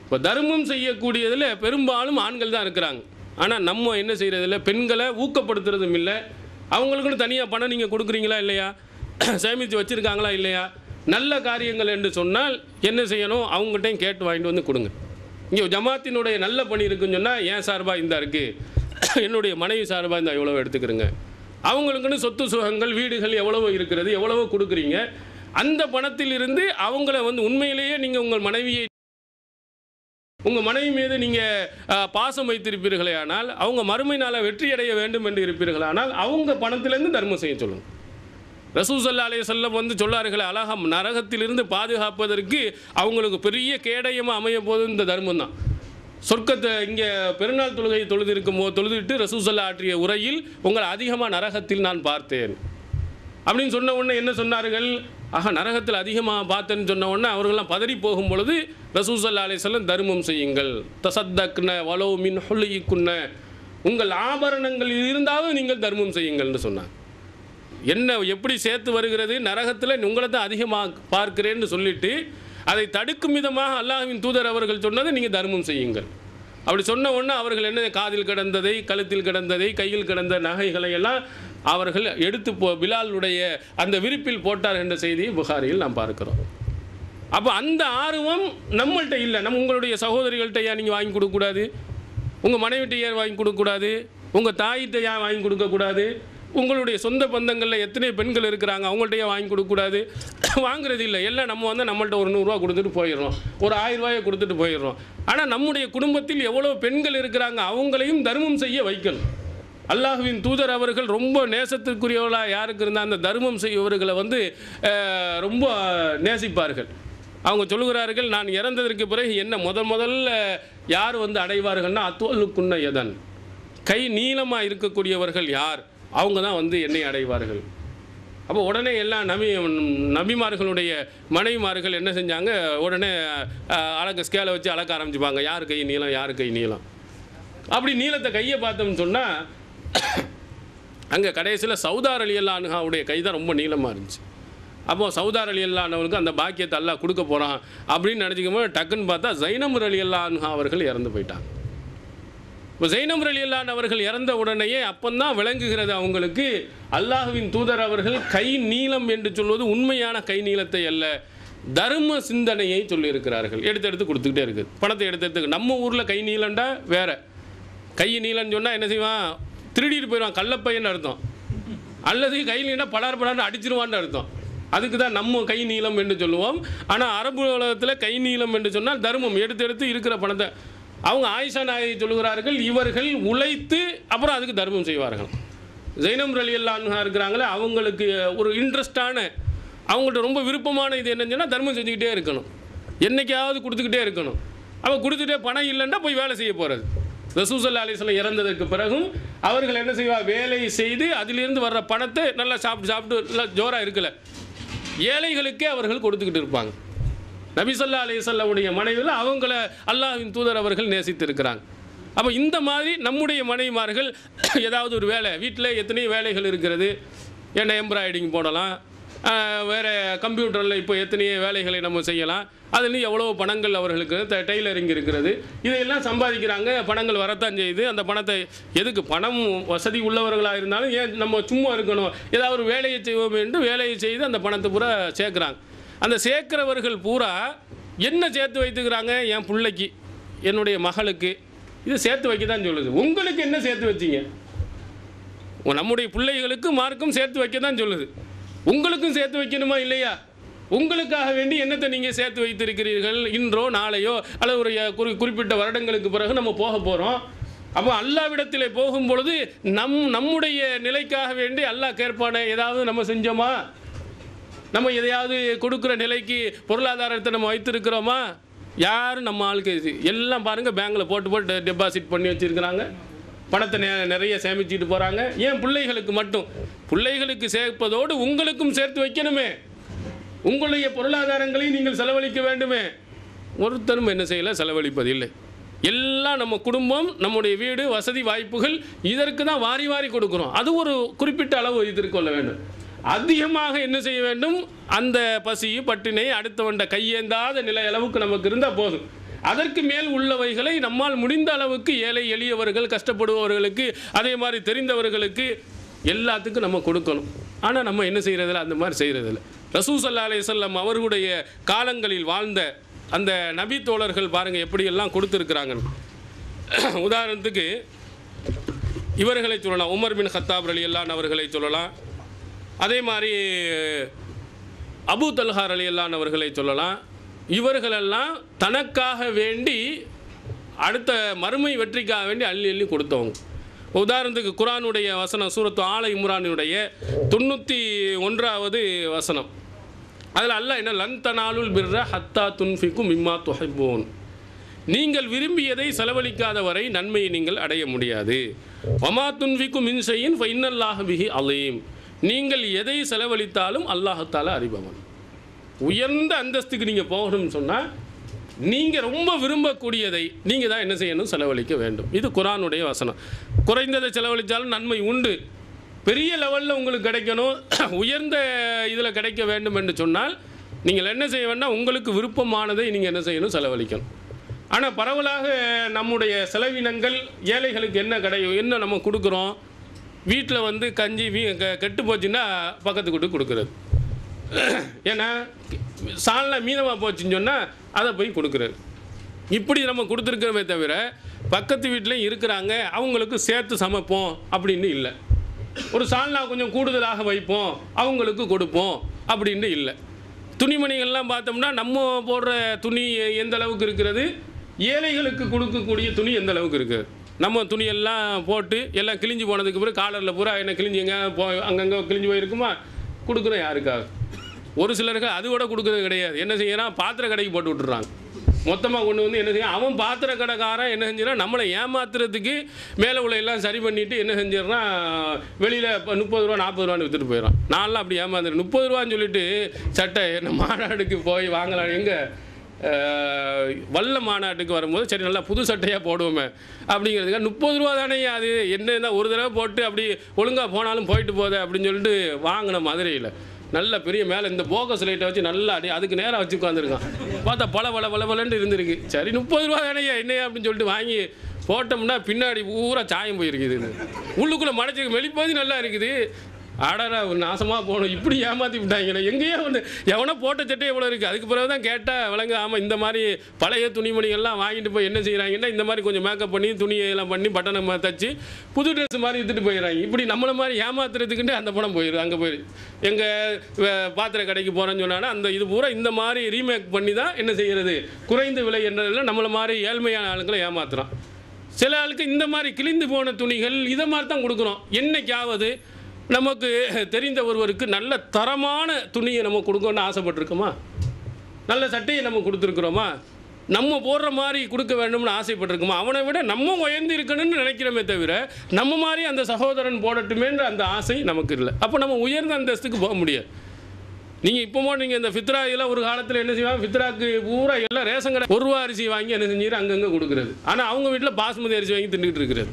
இப்போ தர்மம் செய்யக்கூடியதில் பெரும்பாலும் ஆண்கள் தான் இருக்கிறாங்க. ஆனால் நம்ம என்ன செய்கிறதில்ல, பெண்களை ஊக்கப்படுத்துறதும் இல்லை. அவங்களுக்குன்னு தனியாக பணம் நீங்கள் கொடுக்குறீங்களா இல்லையா, சேமித்து வச்சுருக்காங்களா இல்லையா? நல்ல காரியங்கள் என்று சொன்னால் என்ன செய்யணும்? அவங்ககிட்டையும் கேட்டு வாங்கிட்டு வந்து கொடுங்க. இங்கே ஜமாத்தினுடைய நல்ல பணி இருக்குன்னு சொன்னால் என் சார்பாக இந்த இருக்குது, என்னுடைய மனைவி சார்பாக இந்த எவ்வளோ எடுத்துக்கிறேங்க. அவங்களுக்குன்னு சொத்து சுகங்கள், வீடுகள் எவ்வளவோ இருக்கிறது, எவ்வளவோ கொடுக்குறீங்க. அந்த பணத்தில் இருந்து அவங்கள வந்து உண்மையிலேயே நீங்கள் உங்கள் மனைவி மீது நீங்கள் பாசம் வைத்திருப்பீர்களே ஆனால், அவங்க மறுமை நாளை வெற்றி அடைய வேண்டும் என்று இருப்பீர்களானால் அவங்க பணத்திலேருந்து தர்மம் செய்ய சொல்லுங்கள். ரசூல் ஸல்லல்லாஹு அலைஹி வஸல்லம் வந்து சொல்லார்களே, அழகம் நரகத்திலிருந்து பாதுகாப்பதற்கு அவங்களுக்கு பெரிய கேடயமாக அமைய போது இந்த தர்மம் தான். சொர்க்கத்தை இங்கே பெருநாள் தொழுகை தொழுதுட்டு ரசூல் ஸல்லல்லாஹு ஆற்றிய உரையில் உங்களை அதிகமாக நரகத்தில் நான் பார்த்தேன் அப்படின்னு சொன்ன உடனே என்ன சொன்னார்கள்? நரகத்தில் அதிகமாக பார்த்தேன்னு சொன்ன உடனே அவர்கள்லாம் பதறி போகும் பொழுது ரசூல் ஸல்லல்லாஹு அலைஹி வஸல்லம் தர்மம் செய்யுங்கள், தசத்தக்ன வலோ மின் ஹுல்லிக்குன்ன, உங்கள் ஆபரணங்கள் இருந்தாலும் நீங்கள் தர்மம் செய்யுங்கள்னு சொன்னாங்க. என்ன எப்படி சேர்த்து வருகிறது? நரகத்தில் உங்களை தான் அதிகமாக பார்க்கிறேன்னு சொல்லிட்டு அதை தடுக்கும் விதமாக அல்லாஹ்வின் தூதர் அவர்கள் சொன்னதை நீங்கள் தர்மம் செய்யுங்கள். அப்படி சொன்ன உடனே அவர்கள் என்ன, காதில் கிடந்ததை, கழுத்தில் கிடந்ததை, கையில் கிடந்த நகைகளை எல்லாம் அவர்கள் எடுத்து பிலாலுடைய அந்த விரிப்பில் போட்டார் என்ற செய்தியை புகாரியில் நாம் பார்க்கிறோம். அப்போ அந்த ஆர்வம் நம்மள்கிட்ட இல்லை. உங்களுடைய சகோதரிகள்கிட்ட ஏன் நீங்கள் வாங்கி கொடுக்கக்கூடாது? உங்கள் மனைவிட்ட ஏன் வாங்கி கொடுக்கக்கூடாது? உங்கள் தாயிட்ட ஏன் வாங்கி கொடுக்கக்கூடாது? உங்களுடைய சொந்த பந்தங்களில் எத்தனை பெண்கள் இருக்கிறாங்க, அவங்கள்ட்ட ஏன் வாங்கி கொடுக்கக்கூடாது? வாங்குறது இல்லை. எல்லாம் நம்ம வந்து நம்மள்ட்ட ஒரு 100 ரூபா கொடுத்துட்டு போயிடுறோம், ஒரு 1000 ரூபாயை கொடுத்துட்டு போயிடுறோம். ஆனால் நம்முடைய குடும்பத்தில் எவ்வளோ பெண்கள் இருக்கிறாங்க, அவங்களையும் தர்மம் செய்ய வைக்கணும். அல்லாஹ்வின் தூதர் அவர்கள் ரொம்ப நேசத்திற்குரியவர்களாக யாருக்கு இருந்தால் அந்த தர்மம் செய்வர்களை வந்து ரொம்ப நேசிப்பார்கள். அவங்க சொல்லுகிறார்கள், நான் இறந்ததற்கு பிறகு என்ன முதல்ல யார் வந்து அடைவார்கள்னா அத்வலுக்குன்ன எதன், கை நீளமாக இருக்கக்கூடியவர்கள் யார், அவங்க தான் வந்து என்னை அடைவார்கள். அப்போ உடனே எல்லாம் நபிமார்களுடைய மனைவிமார்கள் என்ன செஞ்சாங்க, உடனே ஸ்கேலை வச்சு அளக்க ஆரம்பிச்சுப்பாங்க, யார் கை நீளம், யார் கை நீளம். அப்படி நீளத்தை கையை பார்த்தோம்னு சொன்னால் அங்கே கடைசியில் சௌதார் ரலியல்லாஹு அன்ஹாவுடைய கை தான் ரொம்ப நீளமாக இருந்துச்சு. அப்போது சௌதார் ரலியல்லாஹு அன்ஹாவுக்கு அந்த பாக்கியத்தை அல்லாஹ் கொடுக்க போகிறான் அப்படின்னு நினச்சிக்கும் போது டக்குன்னு பார்த்தா ஜைனப் ரலியல்லாஹு அன்ஹா அவர்கள் இறந்து போயிட்டாங்க. இப்போ ஜைனப் ரலியல்லாஹு அன்ஹா அவர்கள் இறந்த உடனேயே அப்போந்தான் விளங்குகிறது அவங்களுக்கு, அல்லாஹுவின் தூதர் அவர்கள் கை நீளம் என்று சொல்வது உண்மையான கை நீளத்தை அல்ல, தர்ம சிந்தனையை சொல்லியிருக்கிறார்கள். எடுத்து கொடுத்துக்கிட்டே இருக்குது, பணத்தை எடுத்து. நம்ம ஊரில் கை நீளண்டா வேறு, கை நீளம்னு சொன்னால் என்ன செய்வான், திருடிட்டு போயிடுவான், கள்ளப்பையன்னு அர்த்தம். அல்லது கை நீளம் படார்னு அடிச்சிருவான்னு அர்த்தம். அதுக்கு தான் நம்ம கை நீளம் என்று சொல்லுவோம். ஆனால் அரபு உலகத்தில் கை நீளம் என்று சொன்னால் தர்மம், எடுத்து இருக்கிற பணத்தை. அவங்க ஆயிஷா நாயகி சொல்லுகிறார்கள், இவர்கள் உழைத்து அப்புறம் அதுக்கு தர்மம் செய்வார்கள். ஜைனப் ரலியல்லாஹு அன்ஹா இருக்கிறாங்களே, அவங்களுக்கு ஒரு இன்ட்ரெஸ்டான, அவங்கள்ட்ட ரொம்ப விருப்பமான இது என்னன்னு சொன்னால் தர்மம் செஞ்சுக்கிட்டே இருக்கணும், என்றைக்காவது கொடுத்துக்கிட்டே இருக்கணும். அவள் கொடுத்துட்டே பணம் இல்லைன்னா போய் வேலை செய்ய போகிறது. ரசூல் ஸல்லல்லாஹு அலைஹி வஸல்லம் இறந்ததற்கு பிறகும் அவர்கள் என்ன செய்வார், வேலை செய்து அதிலிருந்து வர்ற பணத்தை நல்லா சாப்பிட்டு நல்லா ஜோராக இருக்கலை, ஏழைகளுக்கே அவர்கள் கொடுத்துக்கிட்டு இருப்பாங்க. நபி ஸல்லல்லாஹு அலைஹி வஸல்லமுடைய மனைவியில் அவங்கள அல்லாஹ்வின் தூதர் அவர்கள் நேசித்திருக்கிறாங்க. அப்போ இந்த மாதிரி நம்முடைய மனைவிமார்கள் ஏதாவது ஒரு வேலை, வீட்டில் எத்தனையோ வேலைகள் இருக்கிறது, என்ன எம்ப்ராய்டிங் போடலாம், வேறு கம்ப்யூட்டரில் இப்போ எத்தனையோ வேலைகளை நம்ம செய்யலாம், அதுலேயும் எவ்வளோ பணங்கள் அவர்களுக்கு, டெய்லரிங் இருக்கிறது, இதையெல்லாம் சம்பாதிக்கிறாங்க, பணங்கள் வரத்தான் செய்யுது. அந்த பணத்தை எதுக்கு, பணம் வசதி உள்ளவர்களாக இருந்தாலும் ஏன் நம்ம சும்மா இருக்கணும், ஏதாவது ஒரு வேலையை செய்வோம் என்று வேலையை செய்து அந்த பணத்தை பூரா சேர்க்குறாங்க. அந்த சேர்க்கிறவர்கள் பூரா என்ன சேர்த்து வைத்துக்கிறாங்க, என் பிள்ளைக்கு, என்னுடைய மகளுக்கு, இதை சேர்த்து வைக்க தான் சொல்லுது. உங்களுக்கு என்ன சேர்த்து வச்சிங்க, நம்முடைய பிள்ளைகளுக்கு மார்க்கும் சேர்த்து வைக்க தான் சொல்லுது. உங்களுக்கும் சேர்த்து வைக்கணுமா இல்லையா? உங்களுக்காக வேண்டி என்னத்தை நீங்கள் சேர்த்து வைத்திருக்கிறீர்கள், இன்றோ நாளையோ அல்லது ஒரு குறிப்பிட்ட வருடங்களுக்கு பிறகு நம்ம போக போகிறோம். அப்போ அல்லாஹ்விடத்தில் போகும்பொழுது நம்முடைய நிலைக்காக வேண்டி அல்லாஹ் கேட்பானே, ஏதாவது நம்ம செஞ்சோமா, நம்ம எதையாவது கொடுக்குற நிலைக்கு பொருளாதாரத்தை நம்ம வைத்திருக்கிறோமா? யாரும் நம்ம ஆளுக்கு எல்லாம் பாருங்கள், பேங்கில் போட்டு டெபாசிட் பண்ணி வச்சுருக்கிறாங்க, பணத்தை நிறைய சேமிச்சுட்டு போகிறாங்க. ஏன் பிள்ளைகளுக்கு மட்டும், பிள்ளைகளுக்கு சேர்ப்பதோடு உங்களுக்கும் சேர்த்து வைக்கணுமே, உங்களுடைய பொருளாதாரங்களையும் நீங்கள் செலவழிக்க வேண்டுமே. ஒருத்தரும் என்ன செய்யலை, செலவழிப்பதில்லை. எல்லாம் நம்ம குடும்பம், நம்முடைய வீடு, வசதி வாய்ப்புகள், இதற்கு தான் வாரி வாரி கொடுக்குறோம். அது ஒரு குறிப்பிட்ட அளவு வைத்திருக்கொள்ள வேண்டும். அதிகமாக என்ன செய்ய வேண்டும், அந்த பசி பட்டினை அடுத்தவண்ட கையேந்தாத நிலை அளவுக்கு நமக்கு இருந்தால் போதும். அதற்கு மேல் உள்ளவைகளை நம்மால் முடிந்த அளவுக்கு ஏழை எளியவர்கள், கஷ்டப்படுபவர்களுக்கு, அதே மாதிரி தெரிந்தவர்களுக்கு எல்லாத்துக்கும் நம்ம கொடுக்கணும். ஆனால் நம்ம என்ன செய்கிறதில்ல, அந்த மாதிரி செய்கிறதில்ல. ரசூல் ஸல்லல்லாஹு அலைஹி வஸல்லம் அவர்களுடைய காலங்களில் வாழ்ந்த அந்த நபி தோழர்கள் பாருங்கள் எப்படியெல்லாம் கொடுத்துருக்குறாங்கன்னு. உதாரணத்துக்கு இவர்களை சொல்லலாம், உமர் பின் கத்தாப் ரலியல்லாஹு அன்ஹு அவர்களை சொல்லலாம், அதே மாதிரி அபூ தல்ஹா ரலியல்லாஹு அன்ஹு அவர்களை சொல்லலாம். இவர்களெல்லாம் தனக்காக வேண்டி அடுத்த மறுமை வெற்றிக்காக வேண்டி அள்ளி அள்ளி கொடுத்தவங்க. உதாரணத்துக்கு குர்ஆனுடைய வசனம், சூரத்து ஆல இம்ரானுடைய 91வது வசனம். அதில் அல்லாஹ் என்ன, லன் தனாலுல் பிர்ர ஹத்தா துன்ஃபிகு மிம்மா துஹிப்பூன், நீங்கள் விரும்பியதை செலவழிக்காத வரை நன்மையை நீங்கள் அடைய முடியாது. வமா துன்ஃபிகு மின் ஷைஇன் ஃபஇன்னல்லாஹ பிஹி அலீம், நீங்கள் எதை செலவழித்தாலும் அல்லாஹ் தஆலா அறிபவன். உயர்ந்த அந்தஸ்துக்கு நீங்கள் போகணும்னு சொன்னால் நீங்கள் ரொம்ப விரும்பக்கூடியதை நீங்கள் தான் என்ன செய்யணும், செலவழிக்க வேண்டும். இது குர்ஆனுடைய வசனம். குறைந்ததை செலவழித்தாலும் நன்மை உண்டு. பெரிய லெவலில் உங்களுக்கு கிடைக்கணும், உயர்ந்த இதில் கிடைக்க வேண்டும் என்று சொன்னால் நீங்கள் என்ன செய்ய வேண்டாம், உங்களுக்கு விருப்பமானதை நீங்கள் என்ன செய்யணும், செலவழிக்கணும். ஆனால் பரவலாக நம்முடைய செலவினங்கள் ஏழைகளுக்கு என்ன நம்ம கொடுக்குறோம், வீட்டில் கஞ்சி கெட்டு போச்சுன்னா பக்கத்து வீட்டுக்கு கொடுக்குறது, ஏன்னா சால்னா மீனமாக போச்சுன்னு சொன்னால் அதை போய் கொடுக்குறது. இப்படி நம்ம கொடுத்துருக்கிறோமே தவிர பக்கத்து வீட்டிலையும் இருக்கிறாங்க அவங்களுக்கு சேர்த்து சமைப்போம் அப்படின்னு இல்லை. ஒரு சால்னா கொஞ்சம் கூடுதலாக வைப்போம் அவங்களுக்கு கொடுப்போம் அப்படின்னு இல்லை. துணிமணிகள்லாம் பார்த்தோம்னா நம்ம போடுற துணி எந்த அளவுக்கு இருக்கிறது, ஏழைகளுக்கு கொடுக்கக்கூடிய துணி எந்த அளவுக்கு இருக்குது. நம்ம துணியெல்லாம் போட்டு எல்லாம் கிழிஞ்சு போனதுக்கு பிறகு காலரில் பூரா என்ன கிழிஞ்சு எங்கே அங்கங்கே கிழிஞ்சு போயிருக்குமா, கொடுக்குறோம் யாருக்காக. ஒரு சிலருக்கு அது கூட கொடுக்குறது கிடையாது. என்ன செய்யறான், பாத்திர கடைக்கு போட்டு விட்டுறாங்க, மொத்தமாக கொண்டு வந்து என்ன செய்ய, அவன் பாத்திர கடைக்காரன் என்ன செஞ்சிடறான், நம்மளை ஏமாத்துறதுக்கு மேலே உள்ள எல்லாம் சரி பண்ணிவிட்டு என்ன செஞ்சிடறான், வெளியில் இப்போ 30 ரூபா 40 ரூபான்னு விற்றுட்டு போயிடறான். நான்லாம் அப்படி ஏமாந்துறேன். 30 ரூபான்னு சொல்லிட்டு சட்டை என்ன மாநாடுக்கு போய் வாங்கலாம், எங்கே வல்ல மாநாட்டுக்கு வரும்போது சரி நல்லா புது சட்டையாக போடுவோமே அப்படிங்கிறதுக்காக 30 ரூபா தானே அது என்ன ஒரு தடவை போட்டு அப்படி ஒழுங்காக போனாலும் போயிட்டு போதே அப்படின்னு சொல்லிட்டு வாங்கின மதுரையில் நல்ல பெரிய மேலே இந்த போக்கஸ் லைட்டை வச்சு நல்லா அடி அதுக்கு நேராக வச்சு உட்காந்துருக்கான். பார்த்தா பலன்னு இருந்திருக்கு. சரி 30 ரூபா தானே என்னையா அப்படின்னு சொல்லிட்டு வாங்கி போட்டோம்னா பின்னாடி பூரா சாயம் போயிருக்குது. உள்ளுக்குள்ளே மடைச்சிருக்கு வெளிப்பகுதி நல்லா இருக்குது. ஆடாரா ஒரு நாசமாக போகணும் இப்படி ஏமாற்றி விட்டாங்களே எங்கேயோ ஒன்று எவனோ போட்ட சட்டை எவ்வளோ இருக்குது. அதுக்கு பிறகு தான் கேட்டால் விளங்க ஆமாம் இந்த மாதிரி பழைய துணிமணிகள்லாம் வாங்கிட்டு போய் என்ன செய்கிறாங்கன்னா இந்த மாதிரி கொஞ்சம் மேக்கப் பண்ணி துணியெல்லாம் பண்ணி பட்டனை தச்சு புது ட்ரெஸ் மாதிரி எடுத்துகிட்டு போயிடறாங்க. இப்படி நம்மளை மாதிரி ஏமாத்துறதுக்குன்ட்டு அந்த படம் போயிடுது. அங்கே போயிடுது எங்கள் பாத்திர கடைக்கு போகிறேன்னு சொன்னாங்கன்னா அந்த இது பூரா இந்த மாதிரி ரீமேக் பண்ணி தான் என்ன செய்கிறது குறைந்த விலை என்றதில் நம்மளை மாதிரி ஏழ்மையான ஆளுங்களை ஏமாத்துகிறோம். சில ஆளுக்கு இந்த மாதிரி கிழிந்து போன துணிகள் இதை மாதிரி தான் கொடுக்குறோம். என்னைக்காவது நமக்கு தெரிந்த ஒருவருக்கு நல்ல தரமான துணியை நம்ம கொடுக்கணும்னு ஆசைப்பட்டிருக்கோமா? நல்ல சட்டையை நம்ம கொடுத்துருக்குறோமா? நம்ம போடுற மாதிரி கொடுக்க வேண்டும்னு ஆசைப்பட்டிருக்கோமா? அவனை விட நம்ம உயர்ந்து இருக்கணும்னு நினைக்கிறோமே தவிர நம்ம மாதிரி அந்த சகோதரன் போடட்டுமேன்ற அந்த ஆசை நமக்கு இல்லை. அப்போ நம்ம உயர்ந்த அந்தஸ்துக்கு போக முடியாது. நீங்கள் இப்போமோ நீங்கள் இந்த ஃபித்ரா இதெல்லாம் ஒரு காலத்தில் என்ன செய்வாங்க, ஃபித்ராக்கு பூரா எல்லாம் ரேஷன் கடை 1 ரூபா அரிசி வாங்கி என்ன செஞ்சுரு அங்கங்கே கொடுக்குறது. ஆனால் அவங்க வீட்டில் பாஸ்மதி அரிசி வாங்கி தின்னுக்கிட்டு இருக்கிறது.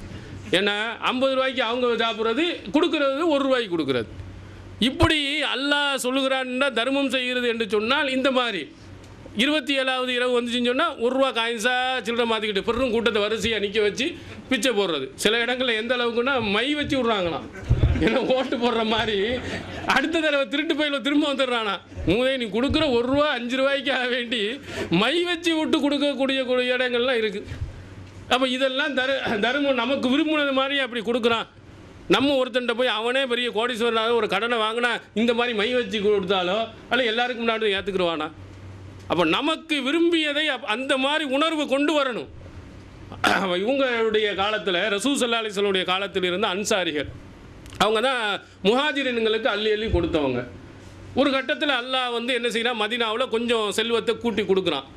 ஏன்னா 50 ரூபாய்க்கு அவங்க சாப்பிட்றது கொடுக்கறது 1 ரூபாய்க்கு கொடுக்குறது. இப்படி அல்லாஹ் சொல்லுகிறான்னா தர்மம் செய்கிறது என்று சொன்னால் இந்த மாதிரி 27வது இரவு வந்துச்சுன்னு சொன்னால் 1 ரூபா காயின்ஸாக சில்லறை மாற்றிக்கிட்டு பெரும் கூட்டத்தை வரிசையாக நிற்க வச்சு பிச்சை போடுறது. சில இடங்களில் எந்த அளவுக்குன்னா மை வச்சு விட்றாங்களாம். ஏன்னா ஓட்டு போடுற மாதிரி அடுத்த தடவை திருட்டு பையில் திரும்ப வந்துடுறானா மூதே நீ கொடுக்குற 1 ரூபா 5 ரூபாய்க்காக வேண்டி மை வச்சு விட்டு கொடுக்கக்கூடிய இடங்கள்லாம் இருக்குது. அப்போ இதெல்லாம் தர்மம் நமக்கு விரும்பினது மாதிரி அப்படி கொடுக்குறான். நம்ம ஒருத்தன்ட்ட போய் அவனே பெரிய கோடீஸ்வரனாக ஒரு கடனை வாங்கினா இந்த மாதிரி மை வச்சு கொடுத்தாலோ அல்ல எல்லாருக்கும் முன்னாடி ஏற்றுக்குருவானா? அப்போ நமக்கு விரும்பியதை அந்த மாதிரி உணர்வு கொண்டு வரணும். இவங்களுடைய காலத்தில் ரசூல் ஸல்லல்லாஹு அலைஹி வஸல்லம் உடைய காலத்தில் இருந்த அன்சாரிகள் அவங்க தான் முஹாஜிரின்களுக்கு அள்ளி அள்ளி கொடுத்தவங்க. ஒரு கட்டத்தில் அல்லாஹ் என்ன செய்யறான், மதீனாவில் கொஞ்சம் செல்வத்தை கூட்டி கொடுக்குறான்.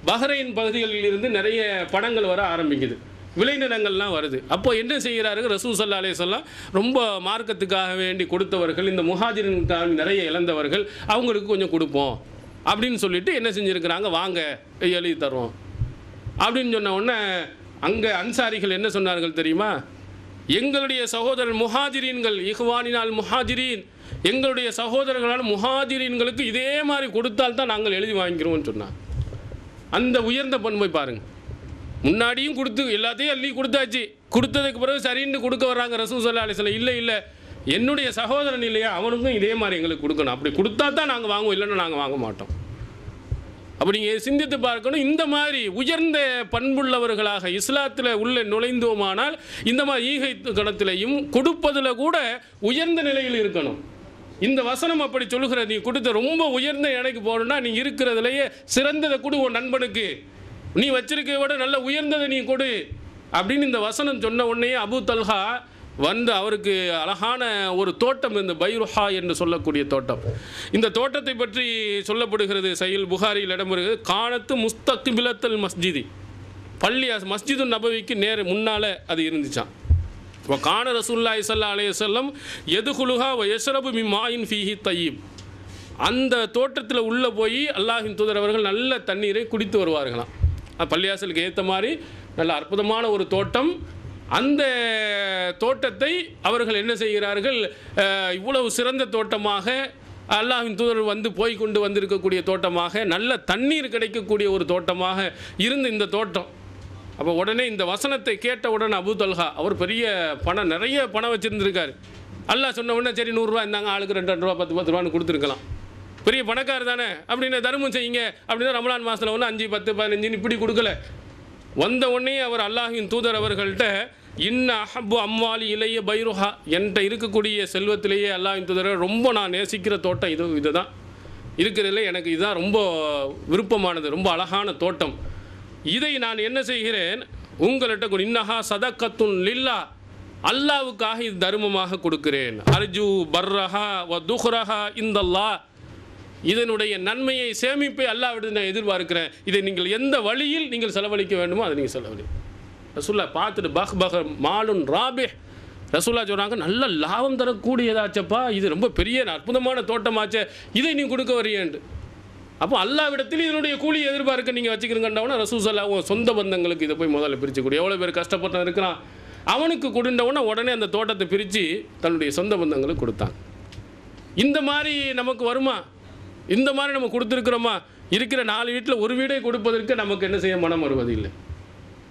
பஹ்ரைன் பகுதிகளில் இருந்து நிறைய படங்கள் வர ஆரம்பிக்குது, விளைநிலங்கள்லாம் வருது. அப்போ என்ன செய்கிறாரு ரசூல் ஸல்லல்லாஹு அலைஹி வஸல்லம் ரொம்ப மார்க்கத்துக்காக வேண்டி கொடுத்தவர்கள், இந்த முஹாஜிரின்காக நிறைய இழந்தவர்கள், அவங்களுக்கு கொஞ்சம் கொடுப்போம் அப்படின்னு சொல்லிட்டு என்ன செஞ்சுருக்கிறாங்க, வாங்க எழுதி தரோம் அப்படின்னு சொன்ன உடனே அங்கே அன்சாரிகள் என்ன சொன்னார்கள் தெரியுமா, எங்களுடைய சகோதரர் முஹாஜிரீன்கள் இஹ்வானினால் முஹாஜிரீன், எங்களுடைய சகோதரர்களால் முஹாஜிரீன்களுக்கு இதே மாதிரி கொடுத்தால் தான் நாங்கள் எழுதி வாங்கிக்கிறோம்னு சொன்னாங்க. அந்த உயர்ந்த பண்பை பாருங்கள். முன்னாடியும் கொடுத்து எல்லாத்தையும் அள்ளி கொடுத்தாச்சு, கொடுத்ததுக்கு பிறகு சரின்னு கொடுக்க வர்றாங்க ரசூல் ஸல்லல்லாஹு அலைஹி வஸல்லம். இல்லை இல்லை என்னுடைய சகோதரன் இல்லையா, அவனுக்கும் இதே மாதிரி எங்களுக்கு கொடுக்கணும், அப்படி கொடுத்தா தான் நாங்கள் வாங்குவோம், இல்லைன்னா நாங்கள் வாங்க மாட்டோம். அப்படி நீங்கள் சிந்தித்து பார்க்கணும். இந்த மாதிரி உயர்ந்த பண்புள்ளவர்களாக இஸ்லாத்தில் உள்ள நுழைந்தோமானால் இந்த மாதிரி ஈகை கணத்திலையும் கொடுப்பதில் கூட உயர்ந்த நிலையில் இருக்கணும். இந்த வசனம் அப்படி சொல்லுகிற, நீ கொடுத்த ரொம்ப உயர்ந்த இடைக்கு போகணும்னா நீ இருக்கிறதுலையே சிறந்ததை கொடு உன் நண்பனுக்கு, நீ வச்சிருக்க விட நல்ல உயர்ந்ததை நீ கொடு அப்படின்னு இந்த வசனம் சொன்ன உடனே அபூ தல்ஹா அவருக்கு அழகான ஒரு தோட்டம், இந்த பைருஹா என்று சொல்லக்கூடிய தோட்டம். இந்த தோட்டத்தை பற்றி சொல்லப்படுகிறது, சஹீஹ் புகாரியில் இடம்பெறுகிறது. கானத்து முஸ்தக்பிலத்தல் மஸ்ஜிதி, பள்ளி மஸ்ஜிது நபவிக்கு நேர் முன்னால் அது இருந்துச்சான். இப்போ கான ரசூலுல்லாஹி ஸல்லல்லாஹு அலைஹி வஸல்லம் யதுகுலுஹா வ யஷ்ரபு மின் மாயின் ஃபீஹி தய்யிப், அந்த தோட்டத்தில் உள்ளே போய் அல்லாஹ்வின் தூதர் அவர்கள் நல்ல தண்ணீரை குடித்து வருவார்களாம். பள்ளியாசலுக்கு ஏற்ற மாதிரி நல்ல அற்புதமான ஒரு தோட்டம். அந்த தோட்டத்தை அவர்கள் என்ன செய்கிறார்கள், இவ்வளவு சிறந்த தோட்டமாக அல்லாஹ்வின் தூதர் போய் கொண்டு வந்திருக்கக்கூடிய தோட்டமாக, நல்ல தண்ணீர் கிடைக்கக்கூடிய ஒரு தோட்டமாக இருந்த இந்த தோட்டம். அப்போ உடனே இந்த வசனத்தை கேட்ட உடனே அபூ தல்ஹா அவர் பெரிய பணம், நிறைய பணம் வச்சுருந்துருக்காரு. அல்லாஹ் சொன்ன உடனே சரி 100 ரூபா இருந்தாங்க, ஆளுக்கு 2 ரூபா 10 ரூபான்னு கொடுத்துருக்கலாம், பெரிய பணக்காரர் தானே அப்படின்னு தர்மம் செய்யுங்க அப்படின்னா ரமலான் மாதத்தில் 5 10 15 இப்படி கொடுக்கல. வந்த உடனே அவர் அல்லாஹ்வின் தூதர் அவர்கள்ட்ட இன்ன அஹப்பு அம்வாலி இலைய பைருஹா, என்கிட்ட இருக்கக்கூடிய செல்வத்திலேயே அல்லாஹ்வின் தூதர் ரொம்ப நான் நேசிக்கிற தோட்டம் இது தான் இருக்கிறதுல, எனக்கு இதுதான் ரொம்ப விருப்பமானது, ரொம்ப அழகான தோட்டம். இதை நான் என்ன செய்கிறேன், உங்கள்கிட்ட இன்னஹா சதக்கத்துன் லில்லா, அல்லாவுக்காக இது தர்மமாக கொடுக்கிறேன். அர்ஜு பர்ரஹா வ துஹ்ரஹா இந்தல்லா, இதனுடைய நன்மையை சேமிப்பை அல்லாஹ்விடம் நான் எதிர்பார்க்கிறேன். இதை நீங்கள் எந்த வழியில் நீங்கள் செலவழிக்க வேண்டுமோ அதை நீங்கள் செலவழி. ரசூல்லா பார்த்துட்டு பஹ் மாலுன் ராபிஹ், ரசூல்லா சொல்கிறாங்க நல்ல லாபம் தரக்கூடியதாச்சப்பா, இது ரொம்ப பெரிய அற்புதமான தோட்டமாச்சே, இதை நீ கொடுக்க வரியேன்ட்டு. அப்போ அல்லாவிடத்தில் இதனுடைய கூலி எதிர்பார்க்க நீங்கள் வச்சுக்கிறீங்கன்றவனா ரசூசல்லா சொந்த பந்தங்களுக்கு இதை போய் முதல்ல பிரித்து கொடு. எவ்வளோ பேர் கஷ்டப்பட்டு இருக்கிறான் அவனுக்கு கொடுண்டவனா உடனே அந்த தோட்டத்தை பிரித்து தன்னுடைய சொந்த பந்தங்களுக்கு கொடுத்தான். இந்த மாதிரி நமக்கு வருமா? இந்த மாதிரி நம்ம கொடுத்துருக்குறோமா? இருக்கிற 4 வீட்டில் ஒரு வீடை கொடுப்பதற்கு நமக்கு என்ன செய்ய மனம் வருவதில்லை.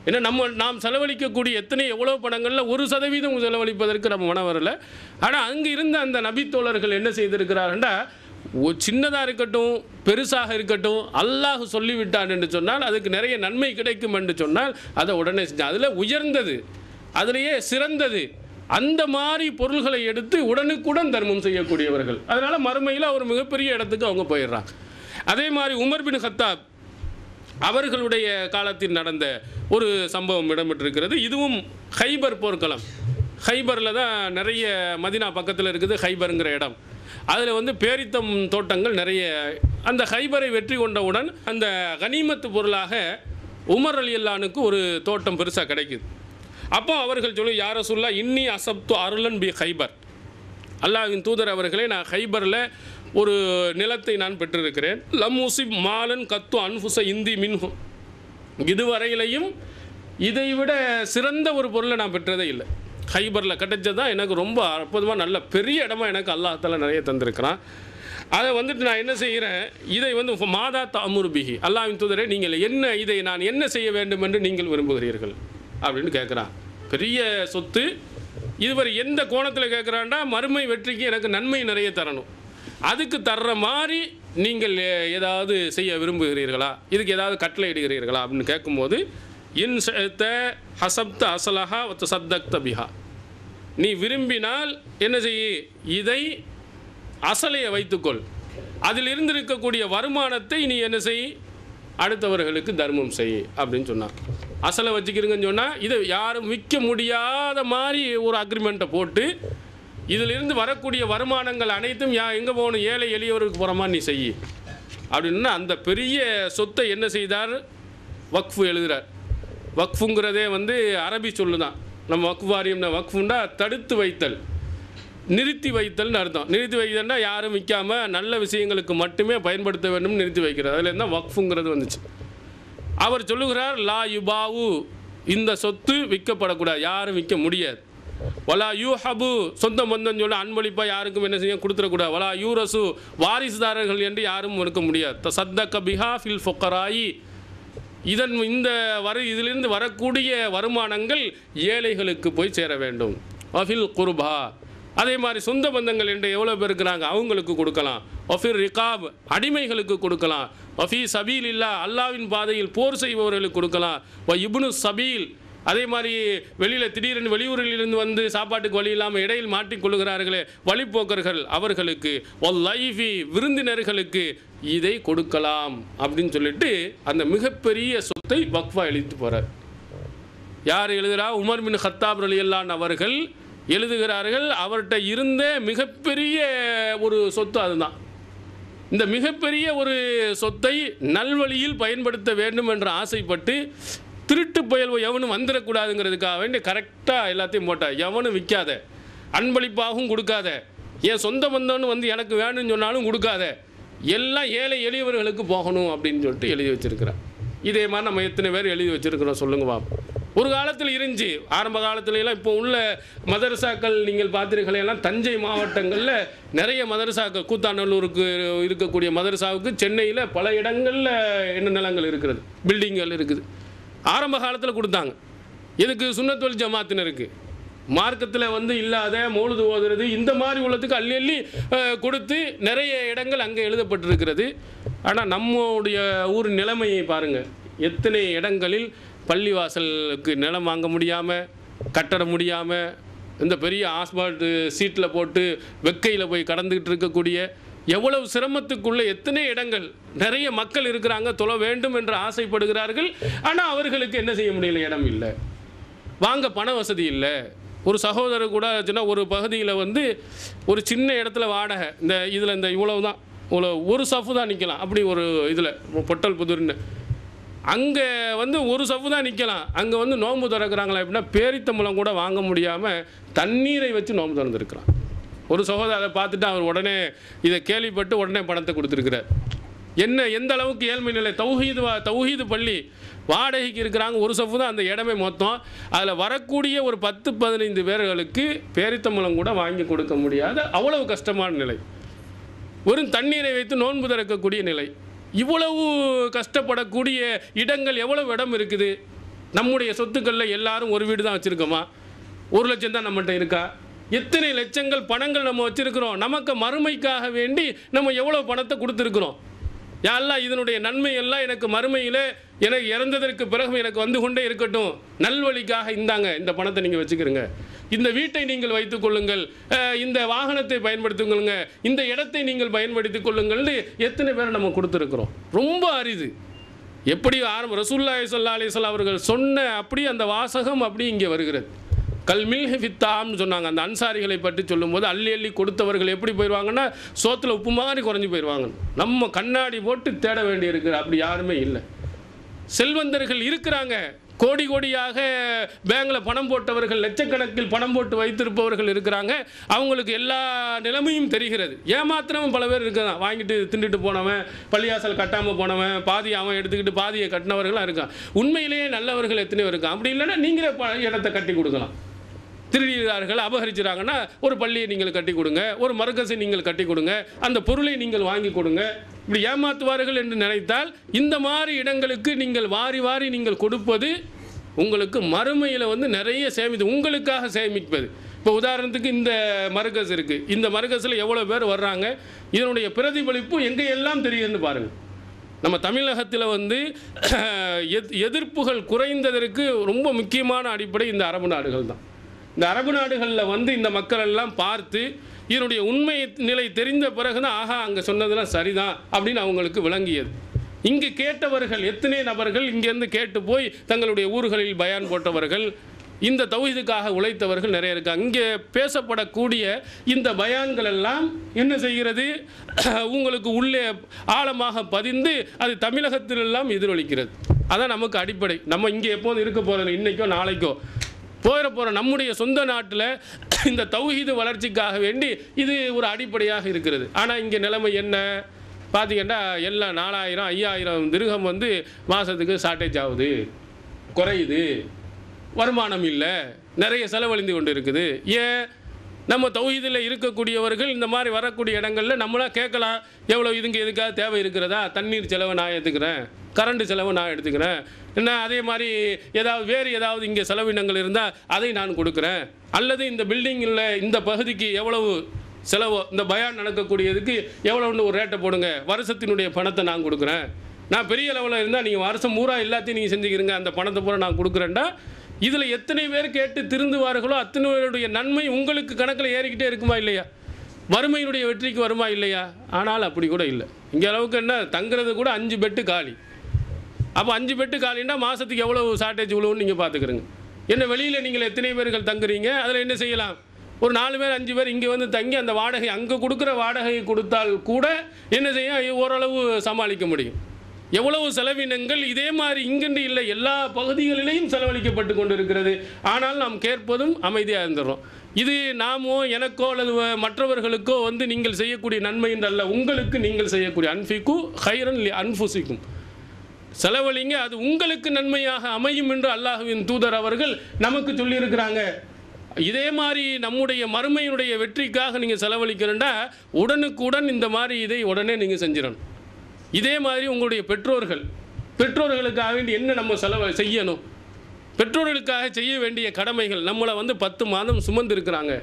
ஏன்னா நாம் செலவழிக்கக்கூடிய எவ்வளோ பணங்களில் 1% செலவழிப்பதற்கு நம்ம மனம் வரலை. ஆனால் அங்கே இருந்த அந்த நபித்தோழர்கள் என்ன செய்திருக்கிறார்கள்டா, சின்னதாக இருக்கட்டும் பெருசாக இருக்கட்டும் அல்லாஹ் சொல்லிவிட்டான் என்று சொன்னால் அதுக்கு நிறைய நன்மை கிடைக்கும் என்று சொன்னால் அதை உடனே செஞ்சால் அதில் உயர்ந்தது, அதிலேயே சிறந்தது அந்த மாதிரி பொருள்களை எடுத்து உடனுக்குடன் தர்மம் செய்யக்கூடியவர்கள். அதனால் மறுமையில் ஒரு மிகப்பெரிய இடத்துக்கு அவங்க போயிடுறாங்க. அதே மாதிரி உமர் பின் கத்தாப் அவர்களுடைய காலத்தில் நடந்த ஒரு சம்பவம் இடம்பெற்றிருக்கிறது. இதுவும் ஹைபர் போர்க்களம். ஹைபரில் தான் நிறைய மதினா பக்கத்தில் இருக்குது ஹைபருங்கிற இடம். அதில் பேரித்தம் தோட்டங்கள் நிறைய. அந்த ஹைபரை வெற்றி கொண்டவுடன் அந்த கனிமத்து பொருளாக உமர் ரலியல்லாஹுக்கு ஒரு தோட்டம் பெருசாக கிடைக்குது. அப்போ அவர்கள் சொல்லி யார சொல்லா இன்னி அசப்து அருளன் பி ஹைபர், அல்லாஹ்வின் தூதர் அவர்களே நான் ஹைபரில் ஒரு நிலத்தை நான் பெற்றிருக்கிறேன். லம் உசிப் மாலன் கத்து அன்ஃபுச இந்தி மின்ஹு, இதுவரையிலையும் இதைவிட சிறந்த ஒரு பொருளை நான் பெற்றதே இல்லை. ஹைபரில் கிடைச்சதான் எனக்கு ரொம்ப அற்புதமாக நல்ல பெரிய இடமா எனக்கு அல்லாஹ் தஆலா நிறைய தந்திருக்கிறான். அதை நான் என்ன செய்கிறேன், இதை மாதா தஅமுரு பிஹி, அல்லாஹ்வின் தூதரே நீங்கள் என்ன இதை நான் என்ன செய்ய வேண்டும் என்று நீங்கள் விரும்புகிறீர்கள் அப்படின்னு கேட்குறான். பெரிய சொத்து, இதுவரை எந்த கோணத்தில் கேட்குறான்டா, மறுமை வெற்றிக்கு எனக்கு நன்மை நிறைய தரணும், அதுக்கு தர்ற மாதிரி நீங்கள் ஏதாவது செய்ய விரும்புகிறீர்களா, இதுக்கு ஏதாவது கட்டளை இடுகிறீர்களா அப்படின்னு கேட்கும்போது இன் ஹசப்த அசலஹா ஒத்த சத்தக்த பிஹா, நீ விரும்பினால் என்ன செய்ய, இதை அசலையை வைத்துக்கொள், அதில் இருந்திருக்கக்கூடிய வருமானத்தை நீ என்ன செய், அடுத்தவர்களுக்கு தர்மம் செய் அப்படின்னு சொன்னான். அசலை வச்சுக்கிறீங்கன்னு சொன்னால் இதை யாரும் விற்க முடியாத மாதிரி ஒரு அக்ரிமெண்ட்டை போட்டு இதிலிருந்து வரக்கூடிய வருமானங்கள் அனைத்தும் எங்கே போகணும், ஏழை எளியவருக்கு போகிற மாதிரி நீ செய் அப்படின்னா அந்த பெரிய சொத்தை என்ன செய்தார், வக்ஃபு எழுதுகிறார். வக்ஃபுங்கிறதே அரபி சொல்லு தான். நம்ம வக்ஃபு வாரியம்னா வக்ஃபுண்டா தடுத்து வைத்தல், நிறுத்தி வைத்தல்னு அர்த்தம். நிறுத்தி வைத்தல்னா யாரும் விற்காமல் நல்ல விஷயங்களுக்கு மட்டுமே பயன்படுத்த வேண்டும் நிறுத்தி வைக்கிறது, அதில் இருந்தால் வக்ஃபுங்கிறது வந்துச்சு. அவர் சொல்லுகிறார் லா யுபாவு, இந்த சொத்து விற்கப்படக்கூடாது, யாரும் விற்க முடியாது. வலா யூ ஹபு, சொந்த பந்தம் சொல்ல அன்பளிப்பாக யாருக்கும் என்ன செய்ய கொடுத்துடக்கூடாது. வலா யூ ரசு, வாரிசுதாரர்கள் என்று யாரும் எடுக்க முடியாது. சத்தக்க பிஹா ஃபில் ஃபொக்கராயி, இதிலிருந்து வரக்கூடிய வருமானங்கள் ஏழைகளுக்கு போய் சேர வேண்டும். அஃபில் குர்பா, அதே மாதிரி சொந்த பந்தங்கள் என்று எவ்வளோ பேர் இருக்கிறாங்க அவங்களுக்கு கொடுக்கலாம். ஒஃபிர் ரிகாப், அடிமைகளுக்கு கொடுக்கலாம். ஒஃபி சபீல் இல்லா, அல்லாவின் பாதையில் போர் செய்பவர்களுக்கு கொடுக்கலாம். ஒ இப்னு சபீல், அதே மாதிரி வெளியில் திடீரென்று வெளியூரிலிருந்து சாப்பாட்டுக்கு வழி இல்லாமல் இடையில் மாட்டிக்கொள்கிறார்களே வழிப்போக்கர்கள், அவர்களுக்கு ஒல் லைஃபி, விருந்தினர்களுக்கு இதை கொடுக்கலாம் அப்படின்னு சொல்லிட்டு அந்த மிகப்பெரிய சொத்தை வக்ஃபா எழுதிட்டு போகிறார். யார் எழுதுகிறா, உமர் பின் கத்தாப் ரலியல்லாஹு அவர்கள் எழுதுகிறார்கள். அவர்கிட்ட இருந்த மிகப்பெரிய ஒரு சொத்து அதுதான். இந்த மிகப்பெரிய ஒரு சொத்தை நல்வழியில் பயன்படுத்த வேண்டும் என்று ஆசைப்பட்டு திருட்டு புயல் எவனும் வந்துடக்கூடாதுங்கிறதுக்காக வேண்டி கரெக்டாக எல்லாத்தையும் போட்டால், எவனும் விற்காத, அன்பளிப்பாகவும் கொடுக்காத, என் சொந்த பந்தம்னு எனக்கு வேணும்னு சொன்னாலும் கொடுக்காத, எல்லாம் ஏழை எளியவர்களுக்கு போகணும் அப்படின்னு சொல்லிட்டு எழுதி வச்சுருக்கிறேன். இதே மாதிரி நம்ம எத்தனை பேர் எழுதி வச்சுருக்கிறோம் சொல்லுங்க பாப்போம். ஒரு காலத்தில் இருந்துச்சு, ஆரம்ப காலத்துலலாம். இப்போ உள்ள மதரசாக்கள் நீங்கள் பார்த்துருக்கலாம், எல்லாம் தஞ்சை மாவட்டங்களில் நிறைய மதரசாக்கள், கூத்தாநல்லூருக்கு இருக்கக்கூடிய மதரசாவுக்கு சென்னையில் பல இடங்களில் என்ன நிலங்கள் இருக்கிறது, பில்டிங்கள் இருக்குது. ஆரம்ப காலத்தில் கொடுத்தாங்க. இதுக்கு சுன்னத்துல் ஜமாத்தினருக்கு மார்க்கத்தில் இல்லாத மௌலுது ஓதுறது இந்த மாதிரி உள்ளதுக்கு அள்ளி அள்ளி கொடுத்து நிறைய இடங்கள் அங்கே எழுதப்பட்டிருக்கிறது. ஆனால் நம்முடைய ஊர் நிலைமையை பாருங்கள், எத்தனை இடங்களில் பள்ளிவாசலுக்கு நிலம் வாங்க முடியாமல், கட்டட முடியாமல், இந்த பெரிய ஆஸ்பால்ட் சீட்டில் போட்டு வெக்கையில் போய் கடந்துக்கிட்டு இருக்கக்கூடிய எவ்வளவு சிரமத்துக்குள்ள எத்தனை இடங்கள், நிறைய மக்கள் இருக்கிறாங்க, தொழ வேண்டும் என்று ஆசைப்படுகிறார்கள். ஆனால் அவர்களுக்கு என்ன செய்ய முடியல, இடம் இல்லை, வாங்க பண வசதி இல்லை. ஒரு சகோதரர் கூட ஆச்சுன்னா ஒரு பகுதியில் ஒரு சின்ன இடத்துல வாடகை, இந்த இவ்வளவு தான், ஒரு சஃபு தான் நிற்கலாம். அப்படி ஒரு இதில் பொட்டல் புதுர்னு அங்கே ஒரு சஃபு தான் நிற்கலாம். அங்கே நோன்பு திறக்கிறாங்களா அப்படின்னா பேரித்தம்பளம் கூட வாங்க முடியாமல் தண்ணீரை வச்சு நோன்பு திறந்துருக்கிறான். ஒரு சகோதரர் அதை பார்த்துட்டு அவர் உடனே இதை கேள்விப்பட்டு உடனே பணத்தை கொடுத்துருக்கிறார். என்ன எந்த அளவுக்கு ஏழ்மை நிலை. தௌஹீது பள்ளி வாடகைக்கு இருக்கிறாங்க, ஒரு சஃப்பு தான் அந்த இடமே மொத்தம். அதில் வரக்கூடிய ஒரு 10-15 பேர்களுக்கு பேரித்தம்பளம் கூட வாங்கி கொடுக்க முடியாத அவ்வளவு கஷ்டமான நிலை. வெறும் தண்ணீரை வைத்து நோன்பு திறக்கக்கூடிய நிலை. இவ்வளவு கஷ்டப்படக்கூடிய இடங்கள் எவ்வளவு இடம் இருக்குது. நம்முடைய சொத்துக்களில் எல்லாரும் ஒரு வீடு தான் வச்சுருக்கோமா? 1 லட்சம் தான் நம்மகிட்ட இருக்கா? எத்தனை லட்சங்கள் பணங்கள் நம்ம வச்சுருக்கிறோம்? நமக்கு மறுமைக்காக வேண்டி நம்ம எவ்வளோ பணத்தை கொடுத்துருக்குறோம்? யாரெல்லாம் இதனுடைய நன்மை எல்லாம் எனக்கு மறுமையில் எனக்கு இறந்ததற்கு பிறகு எனக்கு வந்து கொண்டே இருக்கட்டும், நல்வழிக்காக இந்தாங்க இந்த பணத்தை நீங்கள் வச்சுக்கிறீங்க, இந்த வீட்டை நீங்கள் வைத்துக் கொள்ளுங்கள், இந்த வாகனத்தை பயன்படுத்திக்கொள்ளுங்க, இந்த இடத்தை நீங்கள் பயன்படுத்திக் கொள்ளுங்கள்னு எத்தனை பேர் நம்ம கொடுத்துருக்குறோம்? ரொம்ப அரிது. எப்படி ரசூலுல்லாஹி ஸல்லல்லாஹு அலைஹி வஸல்லம் அவர்கள் சொன்ன அப்படி அந்த வாசகம் அப்படி இங்கே வருகிறது. கல்மில் ஃபித்தாம்னு சொன்னாங்க. அந்த அன்சாரிகளை பற்றி சொல்லும்போது அள்ளி அள்ளி கொடுத்தவர்கள் எப்படி போயிடுவாங்கன்னா சோத்தில் உப்பு மாதிரி குறைஞ்சி போயிடுவாங்க. நம்ம கண்ணாடி போட்டு தேட வேண்டி இருக்குது. அப்படி யாருமே இல்லை. செல்வந்தர்கள் இருக்கிறாங்க, கோடி கோடியாக பேங்கில் பணம் போட்டவர்கள், லட்சக்கணக்கில் பணம் போட்டு வைத்திருப்பவர்கள் இருக்கிறாங்க. அவங்களுக்கு எல்லா நிலைமையும் தெரிகிறது. ஏமாத்திரமும் பல பேர் இருக்கிறான். வாங்கிட்டு திண்டுட்டு போனவன், பள்ளியாசல் கட்டாமல் போனவன், பாதி அவன் எடுத்துக்கிட்டு பாதியை கட்டினவர்களாக இருக்கான். உண்மையிலேயே நல்லவர்கள் எத்தனையோ இருக்கான். அப்படி இல்லைன்னா நீங்களே இடத்தை கட்டி கொடுக்கலாம். திருடுகிறார்கள், அபகரிச்சுறாங்கன்னா ஒரு பள்ளியை நீங்கள் கட்டி கொடுங்க, ஒரு மர்கஸை நீங்கள் கட்டி கொடுங்க, அந்த பொருளை நீங்கள் வாங்கி கொடுங்க. இப்படி ஏமாற்றுவார்கள் என்று நினைத்தால் இந்த மாதிரி இடங்களுக்கு நீங்கள் வாரி வாரி நீங்கள் கொடுப்பது உங்களுக்கு மறுமையில் நிறைய உங்களுக்காக சேமிப்பது. இப்போ உதாரணத்துக்கு இந்த மர்கஸ் இருக்குது. இந்த மர்கஸில் எவ்வளோ பேர் வர்றாங்க, இதனுடைய பிரதிபலிப்பு எங்கெல்லாம் தெரியுதுன்னு பாருங்கள். நம்ம தமிழகத்தில் எதிர்ப்புகள் குறைந்ததற்கு ரொம்ப முக்கியமான அடிப்படை இந்த அரபு நாடுகள் தான். இந்த அரபு நாடுகளில் இந்த மக்கள் எல்லாம் பார்த்து இதனுடைய உண்மை நிலை தெரிந்த பிறகு தான் ஆஹா அங்கே சொன்னதெல்லாம் சரிதான் அப்படின்னு அவங்களுக்கு விளங்கியது. இங்கே கேட்டவர்கள் எத்தனை நபர்கள் இங்கேருந்து கேட்டு போய் தங்களுடைய ஊர்களில் பயான் போட்டவர்கள், இந்த தௌஹீதுக்காக உழைத்தவர்கள் நிறைய இருக்காங்க. இங்கே பேசப்படக்கூடிய இந்த பயான்கள் எல்லாம் என்ன செய்கிறது, உங்களுக்கு உள்ளே ஆழமாக பதிந்து அது தமிழகத்திலெல்லாம் எதிரொலிக்கிறது. அதான் நமக்கு அடிப்படை. நம்ம இங்கே எப்போதும் இருக்க போகிறதில்லை, இன்றைக்கோ நாளைக்கோ போகிற நம்முடைய சொந்த நாட்டில் இந்த தௌஹீது வளர்ச்சிக்காக வேண்டி இது ஒரு அடிப்படையாக இருக்கிறது. ஆனால் இங்கே நிலைமை என்ன பார்த்தீங்கன்னா, எல்லாம் 4000-5000 திர்ஹம் மாதத்துக்கு ஷார்ட்டேஜ் ஆகுது, குறையுது, வருமானம் இல்லை, நிறைய செலவழிந்து கொண்டு இருக்குது. ஏன்? நம்ம தௌஹீதில் இருக்கக்கூடியவர்கள் இந்த மாதிரி வரக்கூடிய இடங்களில் நம்மளாம் கேட்கலாம், எவ்வளோ இதுங்க எதுக்காக தேவை இருக்கிறதா? தண்ணீர் செலவை நான் எடுத்துக்கிறேன், கரண்ட் செலவு நான் எடுத்துக்கிறேன், என்ன அதே மாதிரி வேறு ஏதாவது இங்கே செலவினங்கள் இருந்தால் அதை நான் கொடுக்குறேன், அல்லது இந்த பில்டிங்கில் இந்த பகுதிக்கு எவ்வளவு செலவோ, இந்த பயான் நடக்கக்கூடியதுக்கு எவ்வளோன்னு ஒரு ரேட்டை போடுங்க, வருஷத்தினுடைய பணத்தை நான் கொடுக்குறேன், நான் பெரிய லெவலில் இருந்தால் நீங்கள் வருஷம் பூரா எல்லாத்தையும் நீங்கள் செஞ்சுக்கிறீங்க, அந்த பணத்தை பூரா நான் கொடுக்குறேன்டா. இதில் எத்தனை பேர் கேட்டு திருந்துவார்களோ அத்தனை பேருடைய நன்மை உங்களுக்கு கணக்கில் ஏறிக்கிட்டே இருக்குமா இல்லையா? வறுமையினுடைய வெற்றிக்கு வருமா இல்லையா? ஆனால் அப்படி கூட இல்லை. இங்கே அளவுக்கு என்ன, தங்குறது கூட 5 பெட்டு காலி. அப்போ 5 பெட்டு காலின்னா மாதத்துக்கு எவ்வளோ ஷார்ட்டேஜ் விழுவுன்னு நீங்கள் பார்த்துக்கிறங்க. என்ன வெளியில் நீங்கள் எத்தனை பேர்கள் தங்குறீங்க, அதில் என்ன செய்யலாம்? ஒரு 4 பேர் 5 பேர் இங்கே தங்கி அந்த வாடகை அங்கே கொடுக்குற வாடகையை கொடுத்தால் கூட என்ன செய்ய ஓரளவு சமாளிக்க முடியும். எவ்வளவு செலவினங்கள் இதே மாதிரி இங்கென்று இல்லை, எல்லா பகுதிகளிலையும் செலவழிக்கப்பட்டு கொண்டு இருக்கிறது. ஆனால் நாம் கேட்பதும் அமைதியாக இருந்துடுறோம். இது நாமோ எனக்கோ அல்லது மற்றவர்களுக்கோ நீங்கள் செய்யக்கூடிய நன்மை என்றல்ல, உங்களுக்கு நீங்கள் செய்யக்கூடிய அன்ஃபிகு ஹைரன் லி அன்ஃபுசிக்கும், செலவழிங்க, அது உங்களுக்கு நன்மையாக அமையும் என்று அல்லாஹ்வின் தூதர் அவர்கள் நமக்கு சொல்லியிருக்கிறாங்க. இதே மாதிரி நம்முடைய மறுமையினுடைய வெற்றிக்காக நீங்கள் செலவழிக்கிறேன்டா உடனுக்குடன் இந்த மாதிரி இதை உடனே நீங்கள் செஞ்சிடணும். இதே மாதிரி உங்களுடைய பெற்றோர்களுக்காக வேண்டி என்ன நம்ம செலவு செய்யணும், பெற்றோர்களுக்காக செய்ய வேண்டிய கடமைகள். நம்மளை 10 மாதம் சுமந்திருக்கிறாங்க,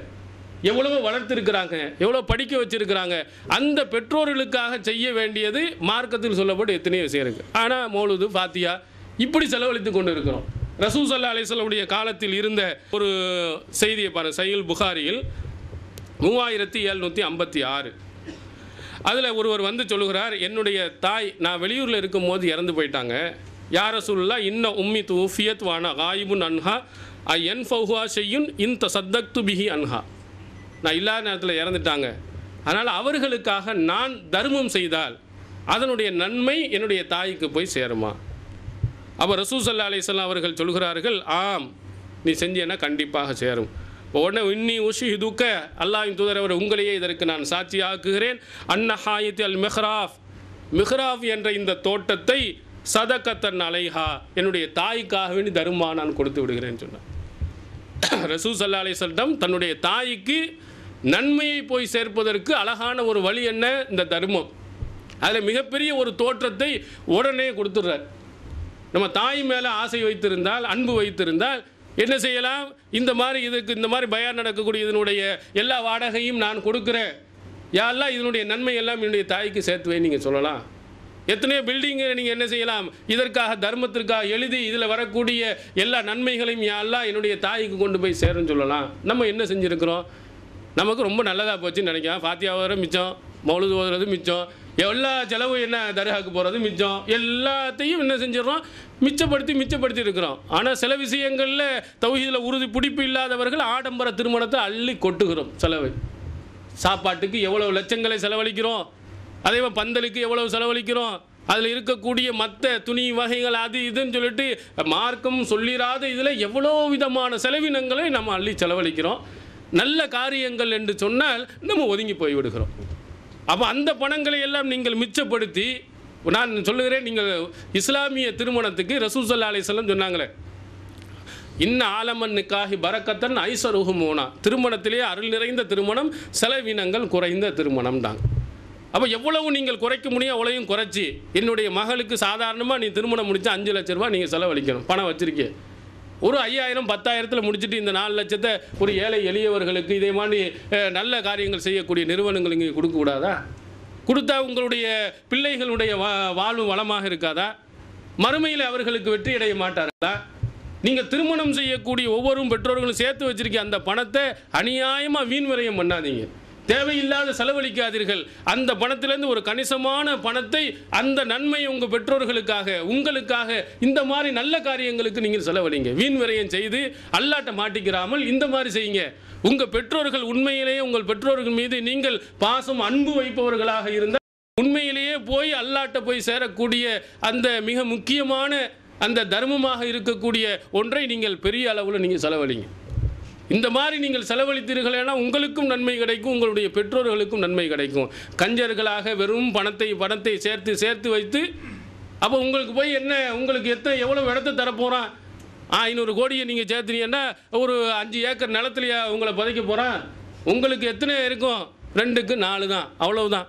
எவ்வளவோ வளர்த்துருக்கிறாங்க, எவ்வளோ படிக்க வச்சுருக்கிறாங்க. அந்த பெற்றோர்களுக்காக செய்ய வேண்டியது மார்க்கத்தில் சொல்லப்பட்டு எத்தனையோ விஷயம் இருக்குது. ஆனால் மௌலுது ஃபாத்தியா இப்படி செலவழித்து கொண்டு இருக்கிறோம். ரசூல் ஸல்லல்லாஹு அலைஹி வஸல்லம் காலத்தில் இருந்த ஒரு செய்தியை பாருங்கள். சஹீஹுல் புகாரியில் 3756 அதில் ஒருவர் சொல்லுகிறார், என்னுடைய தாய் நான் வெளியூரில் இருக்கும் போது இறந்து போயிட்டாங்க. யா ரசூலுல்லாஹ் இன்ன உம்மி துஃபியத் வானா காயிபுன் அன்ஹா என் ஃபௌஹா ஷையுன் இன் தஸத்தக்து பிஹி அன்ஹா. நான் இல்லாத நேரத்தில் இறந்துட்டாங்க, அதனால் அவர்களுக்காக நான் தர்மம் செய்தால் அதனுடைய நன்மை என்னுடைய தாய்க்கு போய் சேருமா? அப்போ ரசூல் ஸல்லல்லாஹு அலைஹி வஸல்லம் அவர்கள் சொல்கிறார்கள், ஆம் நீ செஞ்சேன்னா கண்டிப்பாக சேரும். உடனே இன்னி உஷிஹிதுக்க, அல்லாஹ்வின் தூதர் அவர் உங்களையே இதற்கு நான் சாட்சியாக்குகிறேன், அன்ன ஹாயித் அல் மெஹ்ராஃப், மிஹ்ராப் என்ற இந்த தோட்டத்தை சதகத்தன் அலைஹா, என்னுடைய தாய்க்காக வேண்டி தர்மா நான் கொடுத்து விடுகிறேன்னு சொன்னார். ரசூல் ஸல்லல்லாஹு அலைஹி வஸல்லம் தன்னுடைய தாய்க்கு நன்மையை போய் சேர்ப்பதற்கு அழகான ஒரு வழி என்ன? இந்த தர்மம். அதில் மிகப்பெரிய ஒரு தோற்றத்தை உடனே கொடுத்துட்றார். நம்ம தாய் மேலே ஆசை வைத்திருந்தால், அன்பு வைத்திருந்தால் என்ன செய்யலாம்? இந்த மாதிரி பயான் நடக்கக்கூடிய இதனுடைய எல்லா வாடகையும் நான் கொடுக்குறேன், யாரெல்லாம் இதனுடைய நன்மை எல்லாம் என்னுடைய தாய்க்கு சேர்த்து வை நீங்கள் சொல்லலாம். எத்தனையோ பில்டிங்கை நீங்கள் என்ன செய்யலாம்? இதற்காக தர்மத்திற்காக எழுதி இதில் வரக்கூடிய எல்லா நன்மைகளையும் யாரெல்லாம் என்னுடைய தாய்க்கு கொண்டு போய் சேருன்னு சொல்லலாம். நம்ம என்ன செஞ்சுருக்கிறோம்? நமக்கு ரொம்ப நல்லதாக போச்சுன்னு நினைக்கலாம். ஃபாத்தியா ஓதுறது மிச்சம், மௌலூது ஓதுறது மிச்சம், எல்லா செலவும் என்ன தர்காவுக்கு போகிறது மிச்சம், எல்லாத்தையும் என்ன செஞ்சிடறோம்? மிச்சப்படுத்தி இருக்கிறோம். ஆனால் சில விஷயங்களில் தௌஹீதில் உறுதி பிடிப்பு இல்லாதவர்கள் ஆடம்பர திருமணத்தை அள்ளி கொட்டுகிறோம். செலவு சாப்பாட்டுக்கு எவ்வளோ லட்சங்களை செலவழிக்கிறோம், அதே மாதிரி பந்தலுக்கு எவ்வளவு செலவழிக்கிறோம், அதில் இருக்கக்கூடிய மற்ற துணி வகைகள் அது இதுன்னு சொல்லிட்டு மார்க்கம் சொல்லிராத இதில் எவ்வளோ விதமான செலவினங்களை நம்ம அள்ளி செலவழிக்கிறோம். நல்ல காரியங்கள் என்று சொன்னால் நம்ம ஒதுங்கி போய்விடுகிறோம். அப்போ அந்த பணங்களை எல்லாம் நீங்கள் மிச்சப்படுத்தி, நான் சொல்லுகிறேன், நீங்கள் இஸ்லாமிய திருமணத்துக்கு ரசூல் ஸல்லல்லாஹு அலைஹி வஸல்லம் சொன்னாங்களே, இன்ன ஆலமன் நிக்காஹி பரக்கத்தன் ஐஸருஹுமூனா, திருமணத்திலே அருள் நிறைந்த திருமணம், செலவினங்கள் குறைந்த திருமணம்டாங்க. அப்போ எவ்வளவு நீங்கள் குறைக்க முடியும் அவ்வளவையும் குறைச்சி, என்னுடைய மகளுக்கு சாதாரணமாக நீ திருமணம் முடித்தா 5 லட்ச ரூபா நீங்கள் செலவழிக்கணும், பணம் வச்சுருக்கே, ஒரு 5000 10,000 முடிச்சுட்டு இந்த 4 லட்சத்தை ஒரு ஏழை எளியவர்களுக்கு இதே மாதிரி நல்ல காரியங்கள் செய்யக்கூடிய நிறுவனங்கள் இங்கே கொடுக்கக்கூடாதா? கொடுத்தா உங்களுடைய பிள்ளைகளுடைய வாழ்வு வளமாக இருக்காதா? மறுமையில் அவர்களுக்கு வெற்றி அடைய மாட்டார்களா? நீங்கள் திருமணம் செய்யக்கூடிய ஒவ்வொரு பெற்றோர்களும் சேர்த்து வச்சிருக்க அந்த பணத்தை அநியாயமாக வீண் விரயம் பண்ணாதீங்க, தேவையில்லாத செலவழிக்காதீர்கள். அந்த பணத்திலேருந்து ஒரு கணிசமான பணத்தை அந்த நன்மை உங்கள் பெற்றோர்களுக்காக, உங்களுக்காக, இந்த மாதிரி நல்ல காரியங்களுக்கு நீங்கள் செலவழிங்க. வீண் விரயம் செய்து அல்லாட்ட மாட்டிக்கிறாமல் இந்த மாதிரி செய்யுங்க. உங்கள் பெற்றோர்கள் உண்மையிலேயே உங்கள் பெற்றோர்கள் மீது நீங்கள் பாசம் அன்பு வைப்பவர்களாக இருந்தால் உண்மையிலேயே போய் அல்லாட்ட போய் சேரக்கூடிய அந்த மிக முக்கியமான அந்த தர்மமாக இருக்கக்கூடிய ஒன்றை நீங்கள் பெரிய அளவில் நீங்கள் செலவழிங்க. இந்த மாதிரி நீங்கள் செலவழித்தீர்களேனா உங்களுக்கும் நன்மை கிடைக்கும், உங்களுடைய பெற்றோர்களுக்கும் நன்மை கிடைக்கும். கஞ்சர்களாக வெறும் பணத்தை சேர்த்து வைத்து அப்போ உங்களுக்கு போய் என்ன, உங்களுக்கு எவ்வளோ இடத்த தரப்போகிறான்? 500 கோடியை நீங்கள் சேர்த்துனீங்கன்னா ஒரு 5 ஏக்கர் நிலத்துலையா உங்களை புதைக்க போகிறான்? உங்களுக்கு எத்தனை இருக்கும்? 2க்கு 4 தான், அவ்வளவுதான்.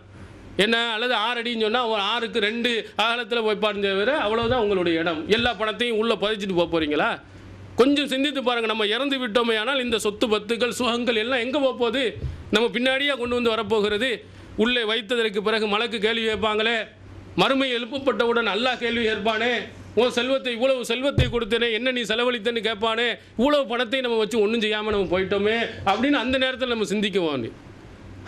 என்ன, அல்லது 6 அடின்னு சொன்னால் ஒரு 6க்கு 2 அகலத்தில் வைப்பாருன்னு தவிர அவ்வளோதான் உங்களுடைய இடம். எல்லா பணத்தையும் உள்ளே புதைச்சிட்டு போகிறீங்களா? கொஞ்சம் சிந்தித்து பாருங்கள். நம்ம இறந்து விட்டோமே ஆனால் இந்த சொத்து பத்துக்கள் சுகங்கள் எல்லாம் எங்கே போகுது? நம்ம பின்னாடியாக கொண்டு வந்து வரப்போகிறது. உள்ளே வைத்ததற்கு பிறகு மலக்கு கேள்வி கேட்பாங்களே, மறுமை எழுப்பப்பட்டவுடன் அல்லாஹ் கேள்வி கேட்பானே, உன் செல்வத்தை இவ்வளவு செல்வத்தை கொடுத்தனே, என்ன நீ செலவழித்தன்னு கேட்பானே, இவ்வளவு பணத்தை நம்ம வச்சு ஒன்றும் செய்யாமல் நம்ம போயிட்டோமே அப்படின்னு அந்த நேரத்தில் நம்ம சிந்திக்குவோம்.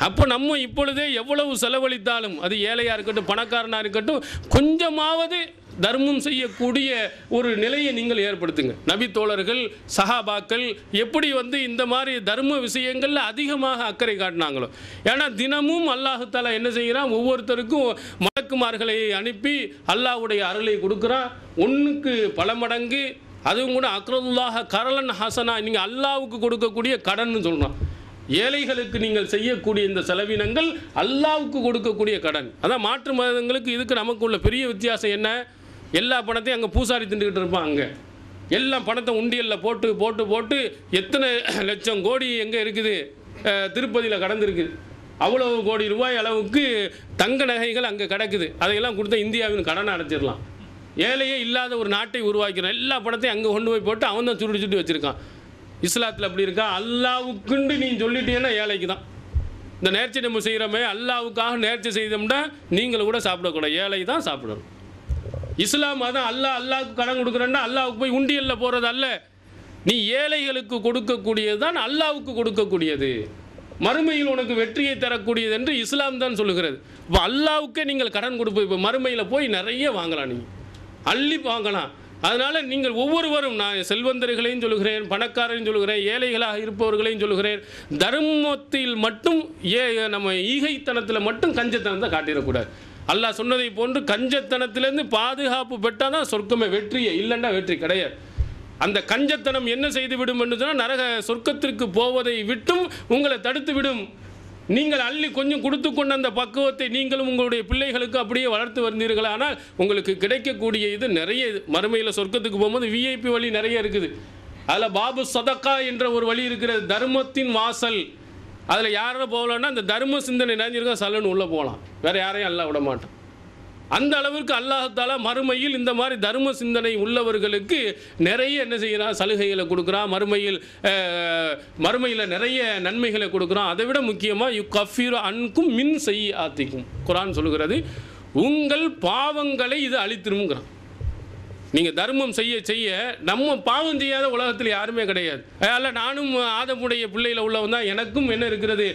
அப்போ நம்ம இப்பொழுதே எவ்வளவு செலவழித்தாலும், அது ஏழையாக இருக்கட்டும் பணக்காரனாக இருக்கட்டும், கொஞ்சமாவது தர்மம் செய்யக்கூடிய ஒரு நிலையை நீங்கள் ஏற்படுத்துங்க. நபி தோழர்கள் சஹாபாக்கள் எப்படி இந்த மாதிரி தர்ம விஷயங்களில் அதிகமாக அக்கறை காட்டினாங்களோ. ஏன்னா தினமும் அல்லாஹு தஆலா என்ன செய்கிறான்? ஒவ்வொருத்தருக்கும் மலக்குமார்களை அனுப்பி அல்லாஹ்வுடைய அருளை கொடுக்குறான். 1க்கு பல மடங்கு. அதுவும் கூட அக்ரதுல்லாஹ கரலன் ஹசனா, நீங்கள் அல்லாஹ்வுக்கு கொடுக்கக்கூடிய கடன் சொல்கிறான். ஏழைகளுக்கு நீங்கள் செய்யக்கூடிய இந்த செலவினங்கள் அல்லாஹ்வுக்கு கொடுக்கக்கூடிய கடன். அதான் மாற்று மதங்களுக்கு இதுக்கு நமக்கு உள்ள பெரிய வித்தியாசம் என்ன? எல்லா பணத்தையும் அங்கே பூசாரி திண்டுக்கிட்டு இருப்பான். அங்கே எல்லாம் பணத்தை உண்டியலில் போட்டு போட்டு போட்டு எத்தனை லட்சம் கோடி எங்கே இருக்குது? திருப்பதியில் கடந்துருக்குது. அவ்வளவு கோடி ரூபாய் அளவுக்கு தங்க நகைகள் அங்கே கிடக்குது. அதையெல்லாம் கொடுத்தா இந்தியாவின் கடனை அடைச்சிடலாம். ஏழையே இல்லாத ஒரு நாட்டை உருவாக்கிறான். எல்லா பணத்தையும் அங்கே கொண்டு போய் போட்டு அவன் தான் சுருட்டி வச்சுருக்கான். இஸ்லாத்தில் அப்படி இருக்கா? அல்லாவுக்குண்டு நீ சொல்லிட்டீங்கன்னா ஏழைக்கு தான். இந்த நேர்ச்சி நம்ம செய்கிறோமே, அல்லாவுக்காக நேர்ச்சி செய்தோம்னா நீங்கள் கூட சாப்பிடக்கூடாது, ஏழை தான் சாப்பிடணும். இஸ்லாம் அதான் அல்லாவுக்கு கடன் கொடுக்குறேன்னா அல்லாவுக்கு போய் உண்டியலில் போகிறது அல்ல. நீ ஏழைகளுக்கு கொடுக்கக்கூடியது தான் அல்லாவுக்கு கொடுக்கக்கூடியது. மறுமையில் உனக்கு வெற்றியை தரக்கூடியது என்று இஸ்லாம் தான் சொல்லுகிறது. இப்போ அல்லாவுக்கே நீங்கள் கடன் கொடுப்போம். இப்போ மறுமையில் போய் நிறைய வாங்கலாம், நீங்கள் அள்ளி வாங்கலாம். அதனால் நீங்கள் ஒவ்வொருவரும், நான் செல்வந்தர்களையும் சொல்லுகிறேன், பணக்காரரையும் சொல்லுகிறேன், ஏழைகளாக இருப்பவர்களையும் சொல்லுகிறேன், தர்மத்தில் மட்டும் நம்ம ஈகைத்தனத்தில் மட்டும் கஞ்சத்தனத்தை காட்டிடக்கூடாது. அல்லாஹ் சொன்னதை போன்று கஞ்சத்தனத்திலேருந்து பாதுகாப்பு பெற்றால் தான் சொர்க்கமே வெற்றியே, இல்லைன்னா வெற்றி கிடையாது. அந்த கஞ்சத்தனம் என்ன செய்து விடும் என்று சொன்னால் நரக சொர்க்கத்திற்கு போவதை விட்டும் உங்களை தடுத்து விடும். நீங்கள் அள்ளி கொஞ்சம் கொடுத்து கொண்ட அந்த பக்குவத்தை நீங்களும் உங்களுடைய பிள்ளைகளுக்கு அப்படியே வளர்த்து வந்தீர்கள். ஆனால் உங்களுக்கு கிடைக்கக்கூடிய இது நிறைய மறுமையில் சொர்க்கத்துக்கு போகும்போது விஐபி வழி நிறைய இருக்குது. அதில் பாபு சதக்கா என்ற ஒரு வழி இருக்கிறது, தர்மத்தின் வாசல். அதில் யாரும் போகலான்னா அந்த தர்ம சிந்தனை நினைஞ்சிருக்கா சலன்னு உள்ளே போகலாம், வேறு யாரையும் அல்ல விட மாட்டான். அந்த அளவிற்கு அல்லாஹ் மறுமையில் இந்த மாதிரி தர்ம சிந்தனை உள்ளவர்களுக்கு நிறைய என்ன செய்கிறான், சலுகைகளை கொடுக்குறான். மறுமையில் நிறைய நன்மைகளை கொடுக்குறான். அதை விட முக்கியமாக யுகஃபிரு அன்கும் மின் செய்யாத்திக்கும், குர்ஆன் சொல்லுகிறது, உங்கள் பாவங்களை இது அழித்திருங்கிறான். நீங்கள் தர்மம் செய்ய செய்ய நம்ம பாவம் செய்யாத உலகத்தில் யாருமே கிடையாது. அதில் நானும் ஆதமுடைய பிள்ளையில் உள்ளவன் தான், எனக்கும் என்ன இருக்கிறது,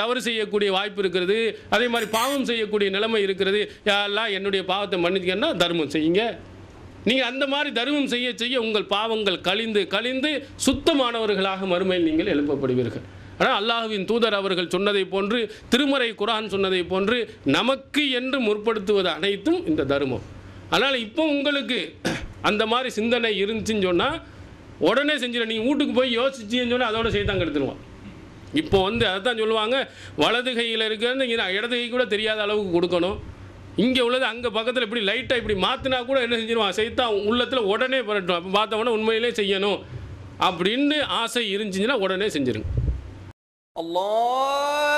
தவறு செய்யக்கூடிய வாய்ப்பு இருக்கிறது, அதே மாதிரி பாவம் செய்யக்கூடிய நிலைமை இருக்கிறது. யாரெல்லாம் என்னுடைய பாவத்தை மன்னிச்சிங்கன்னா தர்மம் செய்யுங்க. நீங்கள் அந்த மாதிரி தர்மம் செய்ய செய்ய உங்கள் பாவங்கள் கழிந்து கழிந்து சுத்தமானவர்களாக மறுமையில் நீங்கள் எழுப்பப்படுவீர்கள். ஆனால் அல்லாஹ்வின் தூதர் அவர்கள் சொன்னதை போன்று, திருமறை குர்ஆன் சொன்னதை போன்று நமக்கு என்று முற்படுத்துவது அனைத்தும் இந்த தர்மம். அதனால் இப்போ உங்களுக்கு அந்த மாதிரி சிந்தனை இருந்துச்சுன்னு சொன்னால் உடனே செஞ்சிட. நீங்கள் வீட்டுக்கு போய் யோசிச்சின்னு சொன்னால் அதோட செய்தான் கெடுத்துருவான். இப்போ அதை தான் சொல்லுவாங்க, வலது கையில் இருக்கிறது இங்கே இடது கை கூட தெரியாத அளவுக்கு கொடுக்கணும். இங்கே உள்ளது அங்கே பக்கத்தில் இப்படி லைட்டாக இப்படி மாற்றினா கூட என்ன செஞ்சிருவான், செய்தான் உள்ளத்தில் உடனே பரட்டும். அப்போ பார்த்தவொடனே உண்மையிலே செய்யணும் அப்படின்னு ஆசை இருந்துச்சுன்னா உடனே செஞ்சிருங்க. Allah